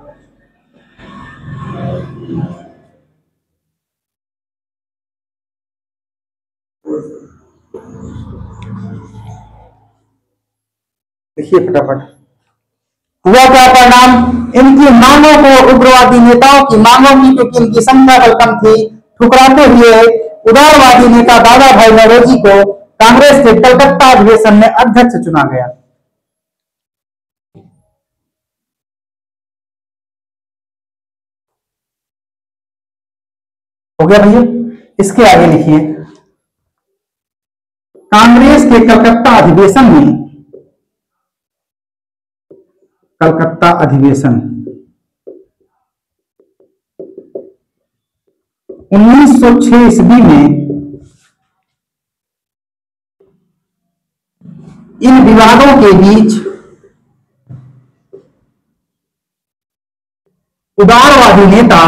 देखिए फटाफट हुआ क्या परिणाम। इनकी मांगों को, उग्रवादी नेताओं की मांगों की, क्योंकि इनकी संख्या बल कम थी, ठुकराते हुए उदारवादी नेता दादा भाई नौरोजी को कांग्रेस के कलकत्ता अधिवेशन में अध्यक्ष चुना गया। हो गया भैया। इसके आगे लिखिए, कांग्रेस के कलकत्ता अधिवेशन में 1906 ईस्वी में इन विवादों के बीच उदारवादी नेता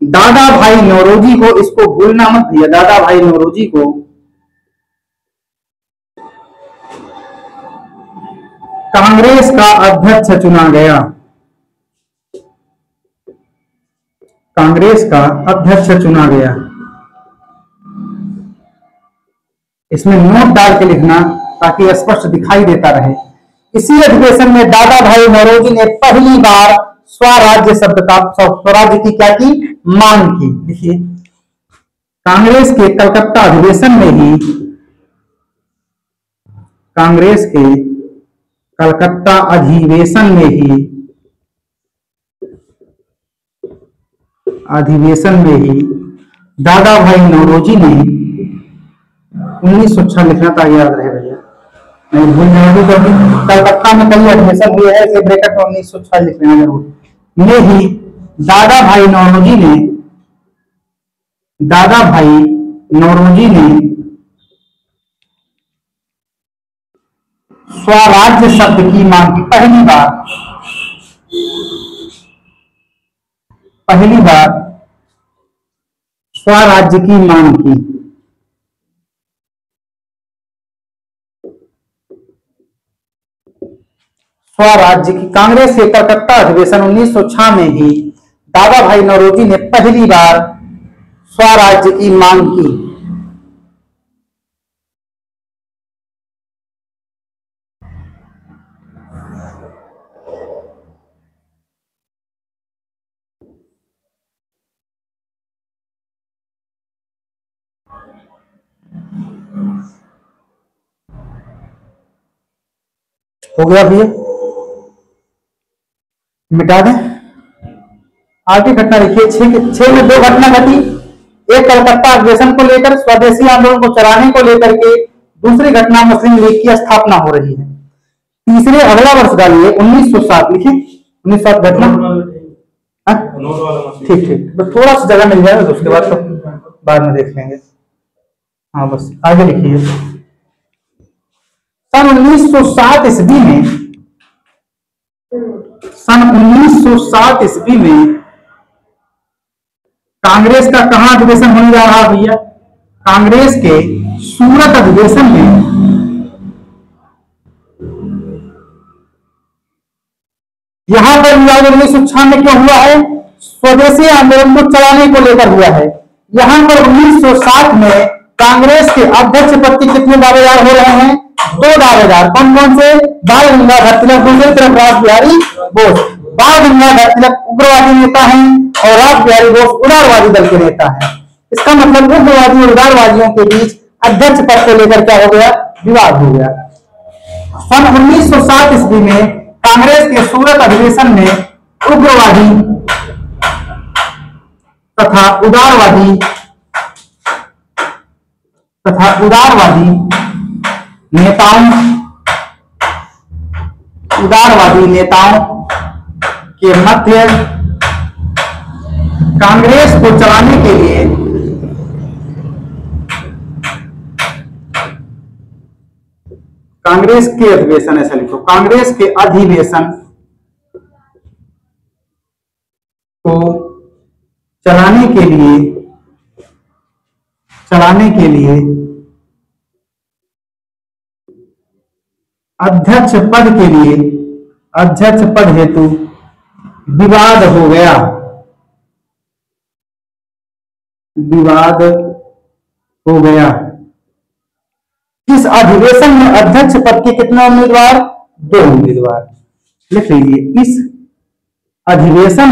दादा भाई नौरोजी को, इसको भूलना मत भैया, दादा भाई नौरोजी को कांग्रेस का अध्यक्ष चुना गया। कांग्रेस का अध्यक्ष चुना गया। इसमें नोट डाल के लिखना ताकि स्पष्ट दिखाई देता रहे। इसी अधिवेशन में दादा भाई नौरोजी ने पहली बार स्वराज्य शब्द का स्वराज्य की क्या की मांग की। देखिए कांग्रेस के कलकत्ता अधिवेशन में ही कांग्रेस के कलकत्ता अधिवेशन में ही दादा भाई नौरोजी ने 1906 लिखना था, याद रहे भैया, नहीं भूल जाएंगे क्योंकि कलकत्ता में कई एडमिशन हुए हैं, इसे ब्रैकेट में 1906 लिख लेना जरूर। में ही दादा भाई नौरोजी ने स्वराज्य शब्द की मांग की। पहली बार स्वराज्य की मांग की। स्वराज्य की कांग्रेस के कलकत्ता अधिवेशन 1906 में ही दादा भाई नौरोजी ने पहली बार स्वराज्य की मांग की। हो गया भैया, मिटा दें। आगे घटना लिखिए। 6 में 2 घटना घटी। एक कलकत्ता अधिवेशन को लेकर स्वदेशी आंदोलन को चलाने को लेकर के, दूसरी घटना मुस्लिम लीग की स्थापना हो रही है। तीसरे अगला वर्ष डालिए 1907 लिखिए। 1907 घटना, ठीक ठीक, बस थोड़ा सा जगह मिल जाएगा तो उसके बाद तो बाद में देख लेंगे। हाँ बस आगे लिखिए। सन 1907 ईस्वी में कांग्रेस का कहां अधिवेशन होने जा रहा भैया? कांग्रेस के सूरत अधिवेशन में यहां पर विवाद 1906 में क्यों हुआ है? स्वदेशी आंदोलन को चलाने को लेकर हुआ है। यहां पर 1907 में कांग्रेस के अध्यक्ष पद के कितने दावेदार हो रहे हैं? 2 दावेदार। कौन कौन से? बाल गंगाधर तिलक, दूसरी तरफ रासबिहारी बोस। बाल गंगाधर तिलक उग्रवादी नेता हैं और रासबिहारी बोस उदारवादी दल के नेता हैं। इसका मतलब उग्रवादी और उदारवादियों के बीच अध्यक्ष पद को लेकर क्या हो गया? विवाद हो गया। सन 1907 ईस्वी में कांग्रेस के सूरत अधिवेशन में उग्रवादी तथा उदारवादी नेताओं के मध्य कांग्रेस को चलाने के लिए कांग्रेस के अधिवेशन, ऐसा लिखो, कांग्रेस के अधिवेशन को चलाने के अध्यक्ष पद हेतु विवाद हो गया। इस अधिवेशन में अध्यक्ष पद के कितने उम्मीदवार? 2 उम्मीदवार। लिख लीजिए। इस अधिवेशन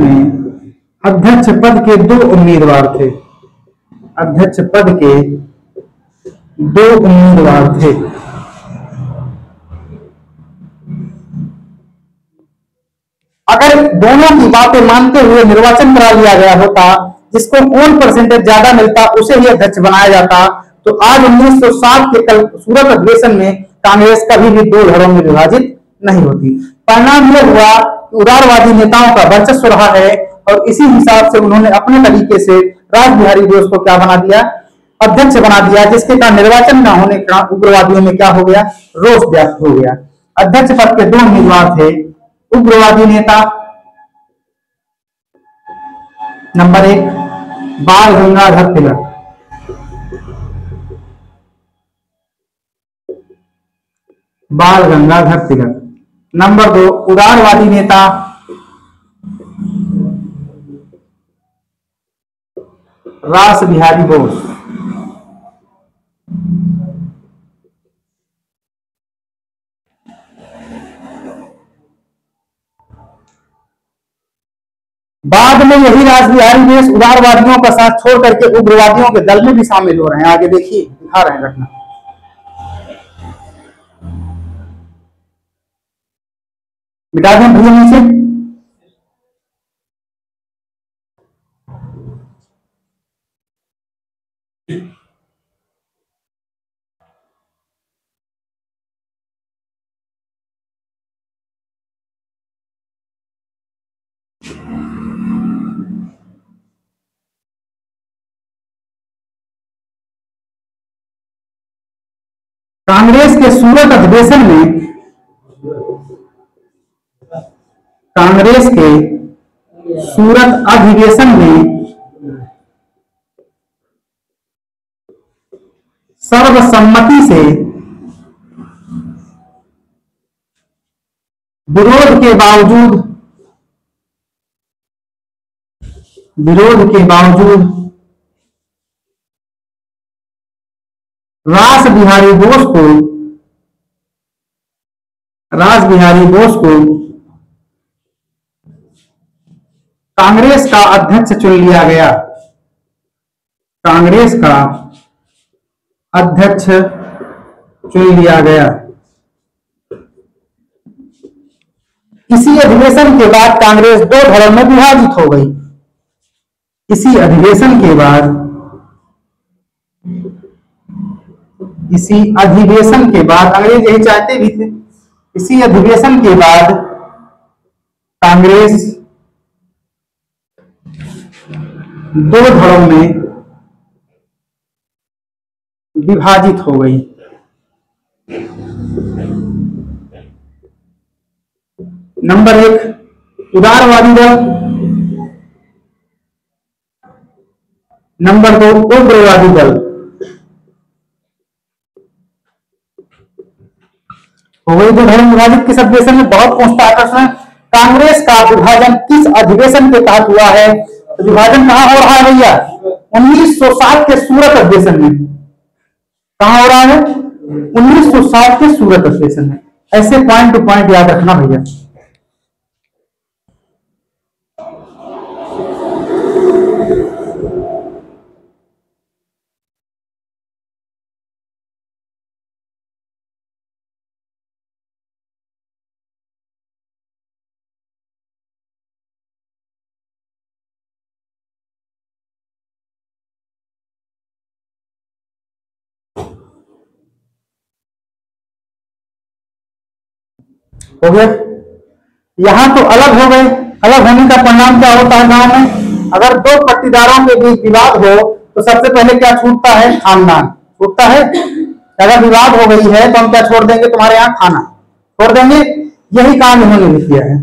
में अध्यक्ष पद के 2 उम्मीदवार थे। अगर दोनों की बातें मानते हुए निर्वाचन करा लिया गया होता, जिसको वोट परसेंटेज ज्यादा मिलता उसे ही अध्यक्ष बनाया जाता, तो आज 1907 के कल सूरत अधिवेशन में कांग्रेस कभी भी 2 धड़ों में विभाजित नहीं होती। परिणाम यह हुआ उदारवादी नेताओं का वर्चस्व रहा है और इसी हिसाब से उन्होंने अपने तरीके से रासबिहारी बोस को क्या बना दिया? अध्यक्ष बना दिया, जिसके कारण निर्वाचन न होने के कारण उग्रवादियों में क्या हो गया? रोष व्याप्त हो गया। अध्यक्ष पद के 2 उम्मीदवार थे। उग्रवादी नेता नंबर 1 बाल गंगाधर तिलक, नंबर 2 उदारवादी नेता रास बिहारी बोस। बाद में यही रास बिहारी बोस उदारवादियों का साथ छोड़ करके उग्रवादियों के दल में भी शामिल हो रहे हैं। आगे देखिए, दिखा रहे हैं घटना। मिटा दें भैया नीचे। कांग्रेस के सूरत अधिवेशन में, कांग्रेस के सूरत अधिवेशन में सर्वसम्मति से विरोध के बावजूद रास बिहारी बोस को कांग्रेस का अध्यक्ष चुन लिया गया। कांग्रेस का अध्यक्ष चुन लिया गया। इसी अधिवेशन के बाद कांग्रेस दो धड़ों में विभाजित हो गई। इसी अधिवेशन के बाद अंग्रेज यही चाहते भी थे। इसी अधिवेशन के बाद कांग्रेस दो धड़ों में विभाजित हो गई। नंबर 1 उदारवादी दल, नंबर 2 उग्रवादी दल। हो गई दो धड़ों में विभाजित। किस अधिवेशन में? बहुत पूछता है कांग्रेस का विभाजन किस अधिवेशन के तहत हुआ है? तो विभाजन कहां हो रहा है भैया? 1960 के सूरत अधिवेशन में। कहां हो रहा है? 1960 के सूरत अधिवेशन में। ऐसे पॉइंट टू पॉइंट याद रखना भैया। हो गया। यहां तो अलग हो गए। अलग होने का परिणाम क्या होता है? गांव में अगर दो पट्टीदारों के बीच विवाद हो तो सबसे पहले क्या छूटता है? खानदान छूटता है। अगर विवाद हो गई है तो हम क्या छोड़ देंगे? तुम्हारे यहाँ खाना छोड़ देंगे। यही काम इन्होंने भी किया है।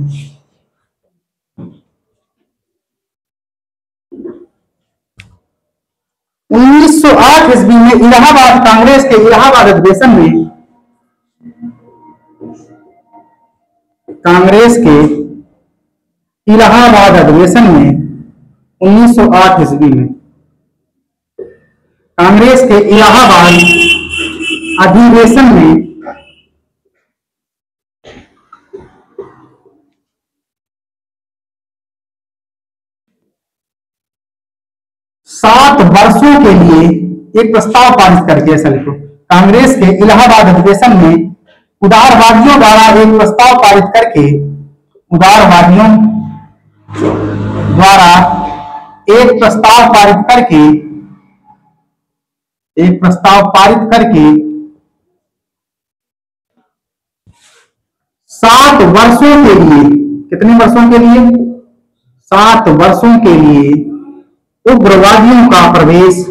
उन्नीस सौ 8 ईस्वी में इलाहाबाद, कांग्रेस के इलाहाबाद अधिवेशन में, कांग्रेस के इलाहाबाद अधिवेशन में 1908 ईस्वी में कांग्रेस के इलाहाबाद अधिवेशन में 7 वर्षों के लिए एक प्रस्ताव पारित करके, ऐसा लिखो, कांग्रेस के इलाहाबाद अधिवेशन में उदारवादियों द्वारा एक प्रस्ताव पारित करके, उदारवादियों द्वारा एक प्रस्ताव पारित करके 7 वर्षों के लिए, कितने वर्षों के लिए? 7 वर्षों के लिए उग्रवादियों का प्रवेश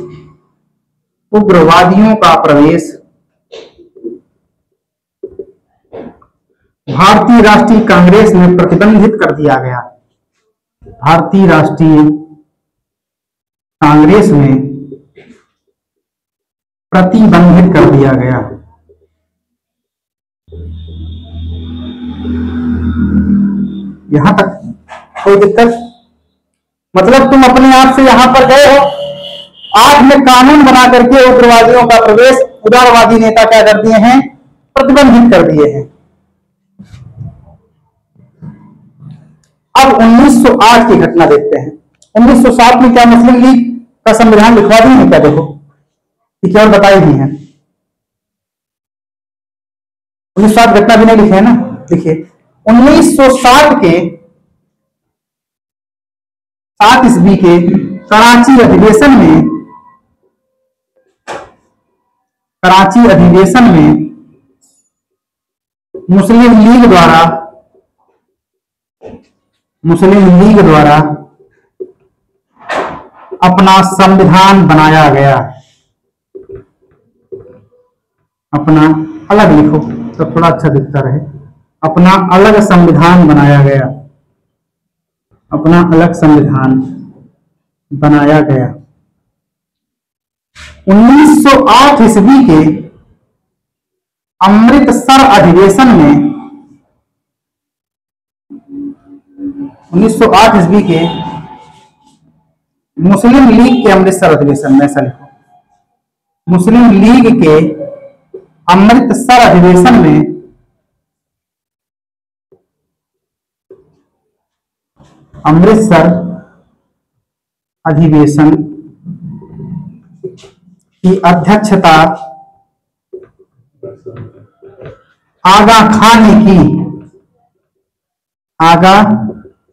भारतीय राष्ट्रीय कांग्रेस में प्रतिबंधित कर दिया गया। भारतीय राष्ट्रीय कांग्रेस में प्रतिबंधित कर दिया गया। यहां तक कोई दिक्कत? मतलब तुम अपने आप से यहां पर गए हो, 1908 में कानून बना करके उग्रवादियों का प्रवेश उदारवादी नेता क्या कर दिए हैं, प्रतिबंधित कर दिए हैं। अब 1908 की घटना देखते हैं। 1907 में क्या मुस्लिम लीग का संविधान लिखवा दी है क्या? देखो ठीक है, और बताई भी है। 1907 घटना भी नहीं लिखे है ना, देखिए 1960 के 7 ईस्वी के कराची अधिवेशन में मुस्लिम लीग द्वारा अपना संविधान बनाया गया। अपना अलग लिखो तो थोड़ा अच्छा दिखता रहे। अपना अलग संविधान बनाया गया। अपना अलग संविधान बनाया गया। 1908 ईस्वी के अमृतसर अधिवेशन में 1908 ईस्वी के मुस्लिम लीग के अमृतसर अधिवेशन में, ऐसा लिखो, मुस्लिम लीग के अमृतसर अधिवेशन में अमृतसर अधिवेशन की अध्यक्षता आगा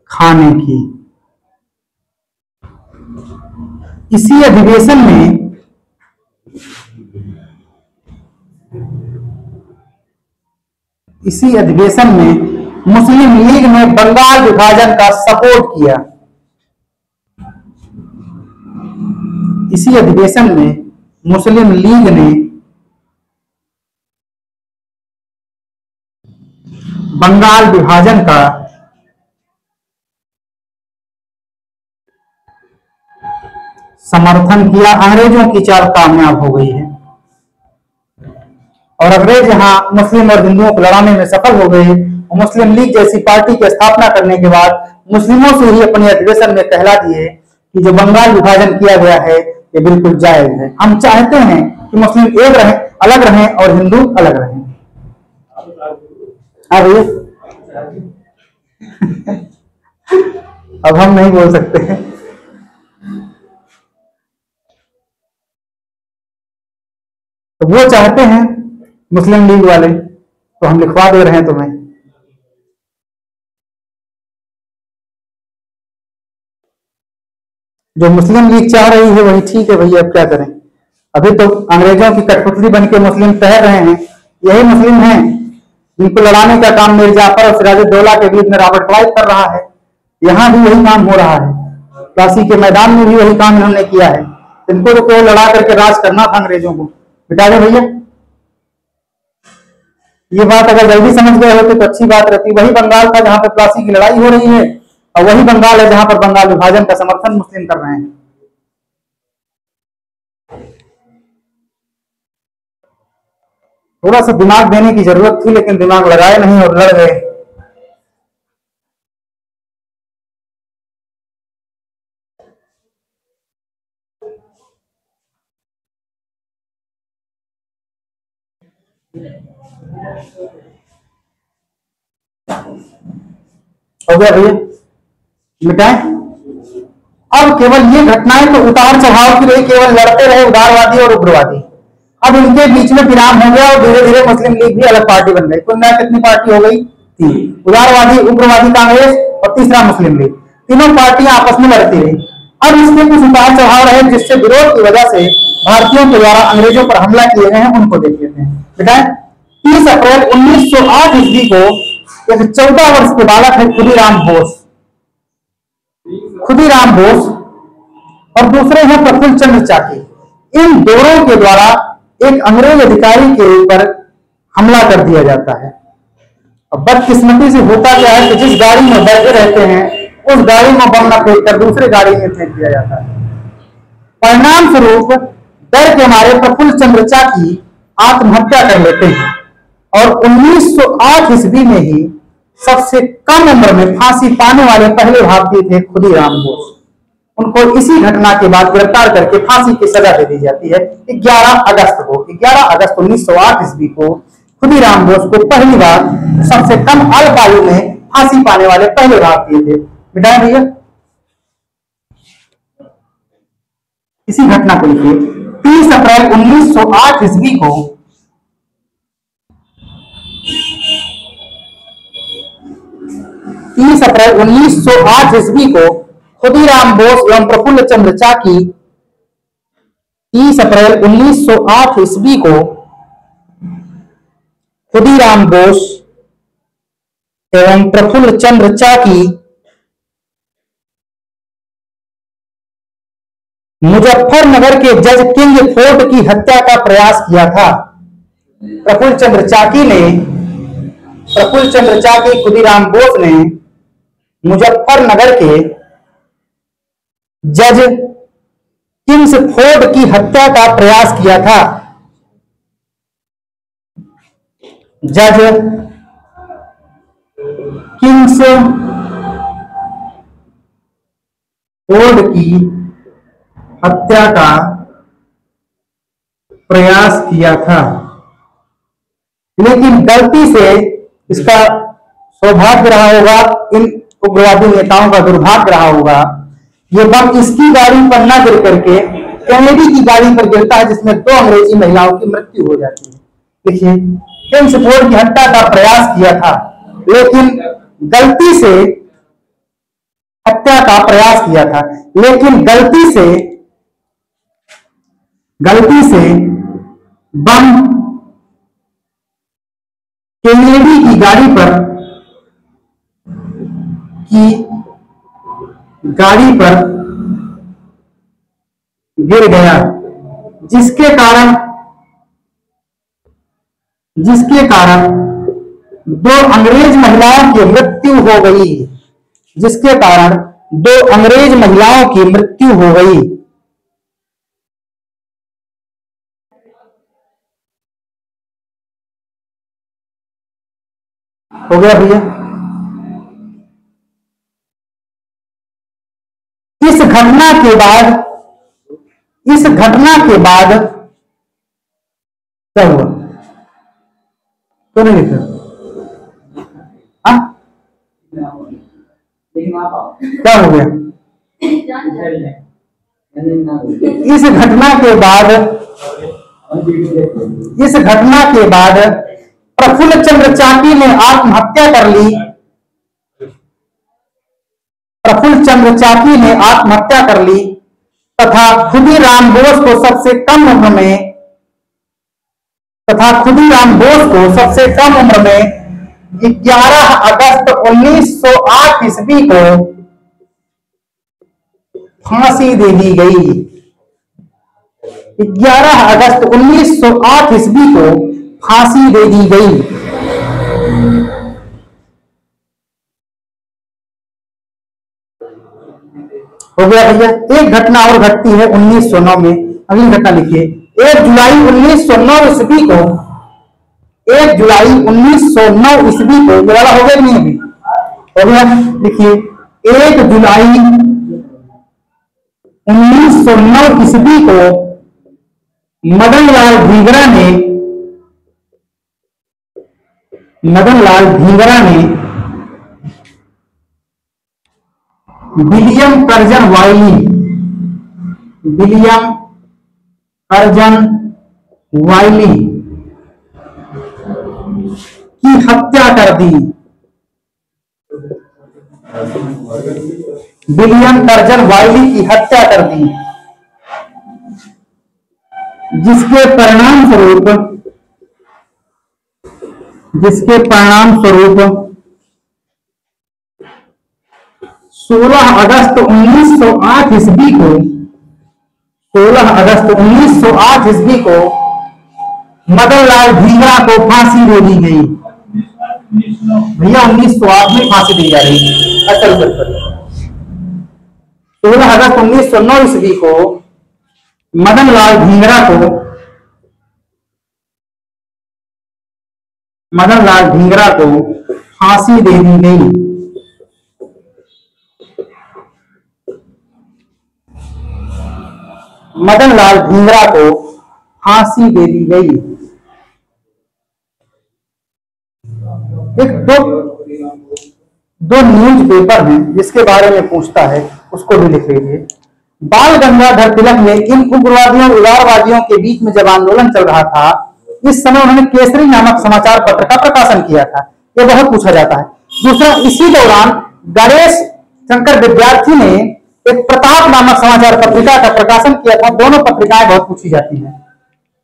खाने की। इसी अधिवेशन में मुस्लिम लीग ने बंगाल विभाजन का सपोर्ट किया। इसी अधिवेशन में मुस्लिम लीग ने बंगाल विभाजन का समर्थन किया। अंग्रेजों की चाल कामयाब हो गई है और अंग्रेज यहां मुस्लिम और हिंदुओं को लड़ाने में सफल हो गए। मुस्लिम लीग जैसी पार्टी की स्थापना करने के बाद मुस्लिमों से ही अपने अधिवेशन में कहला दिए कि जो बंगाल विभाजन किया गया है ये बिल्कुल जायज है। हम चाहते हैं कि मुस्लिम एक रहें, अलग रहें और हिंदू अलग रहें। हाँ भैया अब हम नहीं बोल सकते हैं। तो वो चाहते हैं मुस्लिम लीग वाले, तो हम लिखवा दे रहे हैं तुम्हें। जो मुस्लिम लीग चाह रही है वही ठीक है भैया, अब क्या करें। अभी तो अंग्रेजों की कठपुतली बन के मुस्लिम तैर रहे हैं। यही मुस्लिम हैं जिनको लड़ाने का काम मीर जाफर और सिराजुद्दौला के बीच में रॉबर्ट क्लाइव कर रहा है। यहाँ भी वही काम हो रहा है। प्लासी के मैदान में भी वही काम इन्होंने किया है। इनको तो कोई लड़ा करके राज करना था अंग्रेजों को। बिटा दे भैया, ये बात अगर जल्दी समझ गए होते तो अच्छी बात रहती। वही बंगाल था जहां पर प्लासी की लड़ाई हो रही है और वही बंगाल है जहां पर बंगाल विभाजन का समर्थन मुस्लिम कर रहे हैं। थोड़ा सा दिमाग देने की जरूरत थी लेकिन दिमाग लगाए नहीं और लड़ गए। हो गया भैया, मिटाएं। अब केवल ये घटनाएं तो उतार चढ़ाव की रही, केवल लड़ते रहे उदारवादी और उग्रवादी। अब इनके बीच में विराम हो गया और धीरे धीरे मुस्लिम लीग भी अलग पार्टी बन गई। कुल मिला कितनी पार्टी हो गई? 3। उदारवादी, उग्रवादी कांग्रेस और तीसरा मुस्लिम लीग। तीनों पार्टियां आपस में लड़ती रही। अब इसके कुछ उतार चढ़ाव रहे जिससे विरोध की वजह से भारतीयों के द्वारा अंग्रेजों पर हमला किए गए हैं, उनको देख लेते हैं। बेटा 30 अप्रैल 1908 ईस्वी को एक 14 वर्ष के बालक है खुदीराम बोस और दूसरे हैं प्रफुल्ल चंद्र चाकी। इन दोनों के द्वारा एक अंग्रेज अधिकारी के ऊपर हमला कर दिया जाता है। अब बदकिस्मती से होता क्या है कि जिस गाड़ी में बैठे रहते हैं उस गाड़ी में बम न फेंक कर दूसरे गाड़ी में फेंक दिया जाता है। परिणाम स्वरूप डर के मारे प्रफुल्ल चंद्र चाकी आत्महत्या कर लेते हैं और 1908 ईस्वी में ही सबसे कम उम्र में फांसी पाने वाले पहले भारतीय थे खुदीराम बोस। उनको इसी घटना के बाद गिरफ्तार करके फांसी की सजा दे दी जाती है। 11 अगस्त को 11 अगस्त 1908 ईस्वी को खुदीराम बोस को पहली बार सबसे कम अल्प आयु में फांसी पाने वाले पहले भारतीय थे। मिटाए भैया, इसी घटना को लिखिए। 30 अप्रैल 1908 ईस्वी को 30 अप्रैल 1908 ईस्वी को खुदीराम बोस एवं प्रफुल्ल चंद्र चाकी 30 अप्रैल 1908 ईस्वी को खुदीराम बोस एवं प्रफुल्ल चंद्र चाकी मुजफ्फरनगर के जज किंग फोर्ड की हत्या का प्रयास किया था। प्रफुल्ल चंद्र चाकी खुदीराम बोस ने मुजफ्फरनगर के जज किंग्स फोर्ड की हत्या का प्रयास किया था। जज किंग्स फोर्ड की हत्या का प्रयास किया था, लेकिन गलती से, इसका सौभाग्य रहा होगा, इन उग्रवादी नेताओं का दुर्भाग्य रहा होगा, ये बम इसकी गाड़ी पर न गिर करके कैनेडी की गाड़ी पर गिरता है, जिसमें 2 अंग्रेजी महिलाओं की मृत्यु हो जाती है। देखिए, किंग्स फोर्ड की हत्या का प्रयास किया था, लेकिन गलती से हत्या का प्रयास किया था, लेकिन गलती से बम कैनेडी की गाड़ी पर गिर गया, जिसके कारण 2 अंग्रेज महिलाओं की मृत्यु हो गई। जिसके कारण 2 अंग्रेज महिलाओं की मृत्यु हो गई। हो गया भैया। इस घटना के बाद क्या हुआ? तो नहीं लिखा? क्या हो गया? इस घटना के बाद प्रफुल्ल चंद्र चाकी ने आत्महत्या कर ली। प्रफुल्ल चंद्र चाकी ने आत्महत्या कर ली तथा खुदीराम बोस को सबसे कम उम्र में 11 अगस्त 1908 ईस्वी को फांसी दे दी गई। 11 अगस्त 1908 ईस्वी को फांसी दे दी गई। हो गया भैया। एक घटना और घटती है 1909 में। अगली घटना लिखिए। 1 जुलाई 1909 ईस्वी को 1 जुलाई 1909 ईस्वी को, ये वाला हो गया नहीं अभी? हो गया। लिखिए 1 जुलाई 1909 ईस्वी को मदन लाल धिंगरा ने विलियम कर्जन वाइली की हत्या कर दी। विलियम कर्जन वाइली की हत्या कर दी, जिसके परिणाम स्वरूप 16 अगस्त 1908 ईस्वी को मदन लाल धिंगरा को फांसी दे दी गई। भैया 1908 में फांसी दी जा रही है। असल 16 अगस्त 1909 ईस्वी को मदन लाल धिंगरा को फांसी दे दी गई। मदन लाल धिंगरा को फांसी दे दी गई। एक दो न्यूज पेपर हैं जिसके बारे में पूछता है, उसको भी लिख लीजिए। बाल गंगाधर तिलक ने इन उग्रवादियों उदारवादियों के बीच में जब आंदोलन चल रहा था, इस समय उन्होंने केसरी नामक समाचार पत्र का प्रकाशन किया था। यह बहुत पूछा जाता है। दूसरा, इसी दौरान गणेश शंकर विद्यार्थी ने एक प्रताप नामक समाचार पत्रिका का प्रकाशन किया था। दोनों पत्रिकाएं बहुत पूछी जाती हैं।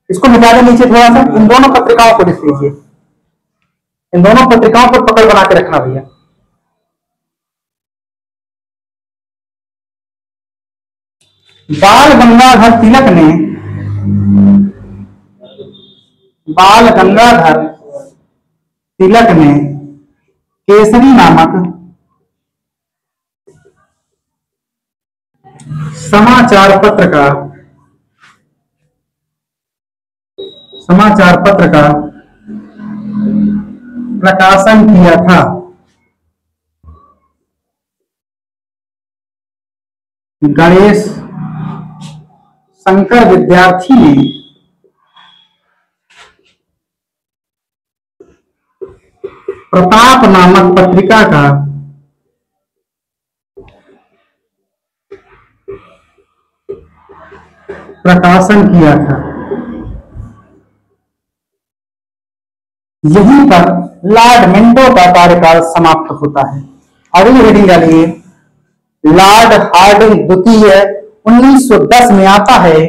इसको मिटा दें नीचे थोड़ा सा, इन दोनों पत्रिकाओं को लिख लीजिए। इन दोनों पत्रिकाओं पर पकड़ बना के रखना भैया। बाल गंगाधर तिलक ने केसरी नामक समाचार पत्र का प्रकाशन किया था। गणेश शंकर विद्यार्थी ने प्रताप नामक पत्रिका का प्रकाशन किया था। यहीं पर लॉर्ड मिंटो का कार्यकाल समाप्त होता है। अगली हेडिंग डालिए। लॉर्ड हार्डिंग द्वितीय 1910 में आता है,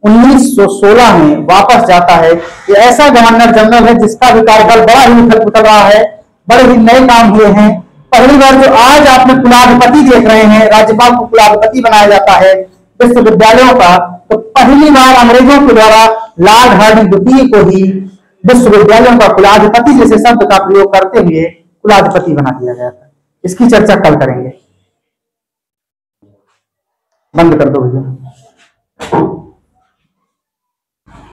1916 में वापस जाता है। ये ऐसा गवर्नर जनरल है जिसका भी कार्यकाल बड़ा ही उथल पुथल रहा है, बड़े ही नए काम हुए हैं। पहली बार जो आज आपने कुलाधिपति देख रहे हैं, राज्यपाल को कुलाधिपति बनाया जाता है विश्वविद्यालयों का, तो पहली बार अंग्रेजों के द्वारा लॉर्ड हार्डिंग द्वितीय को ही विश्वविद्यालयों का कुलाधिपति जैसे शब्द का प्रयोग करते हुए कुलाधिपति बना दिया गया था। इसकी चर्चा कल करेंगे। बंद कर दो भैया।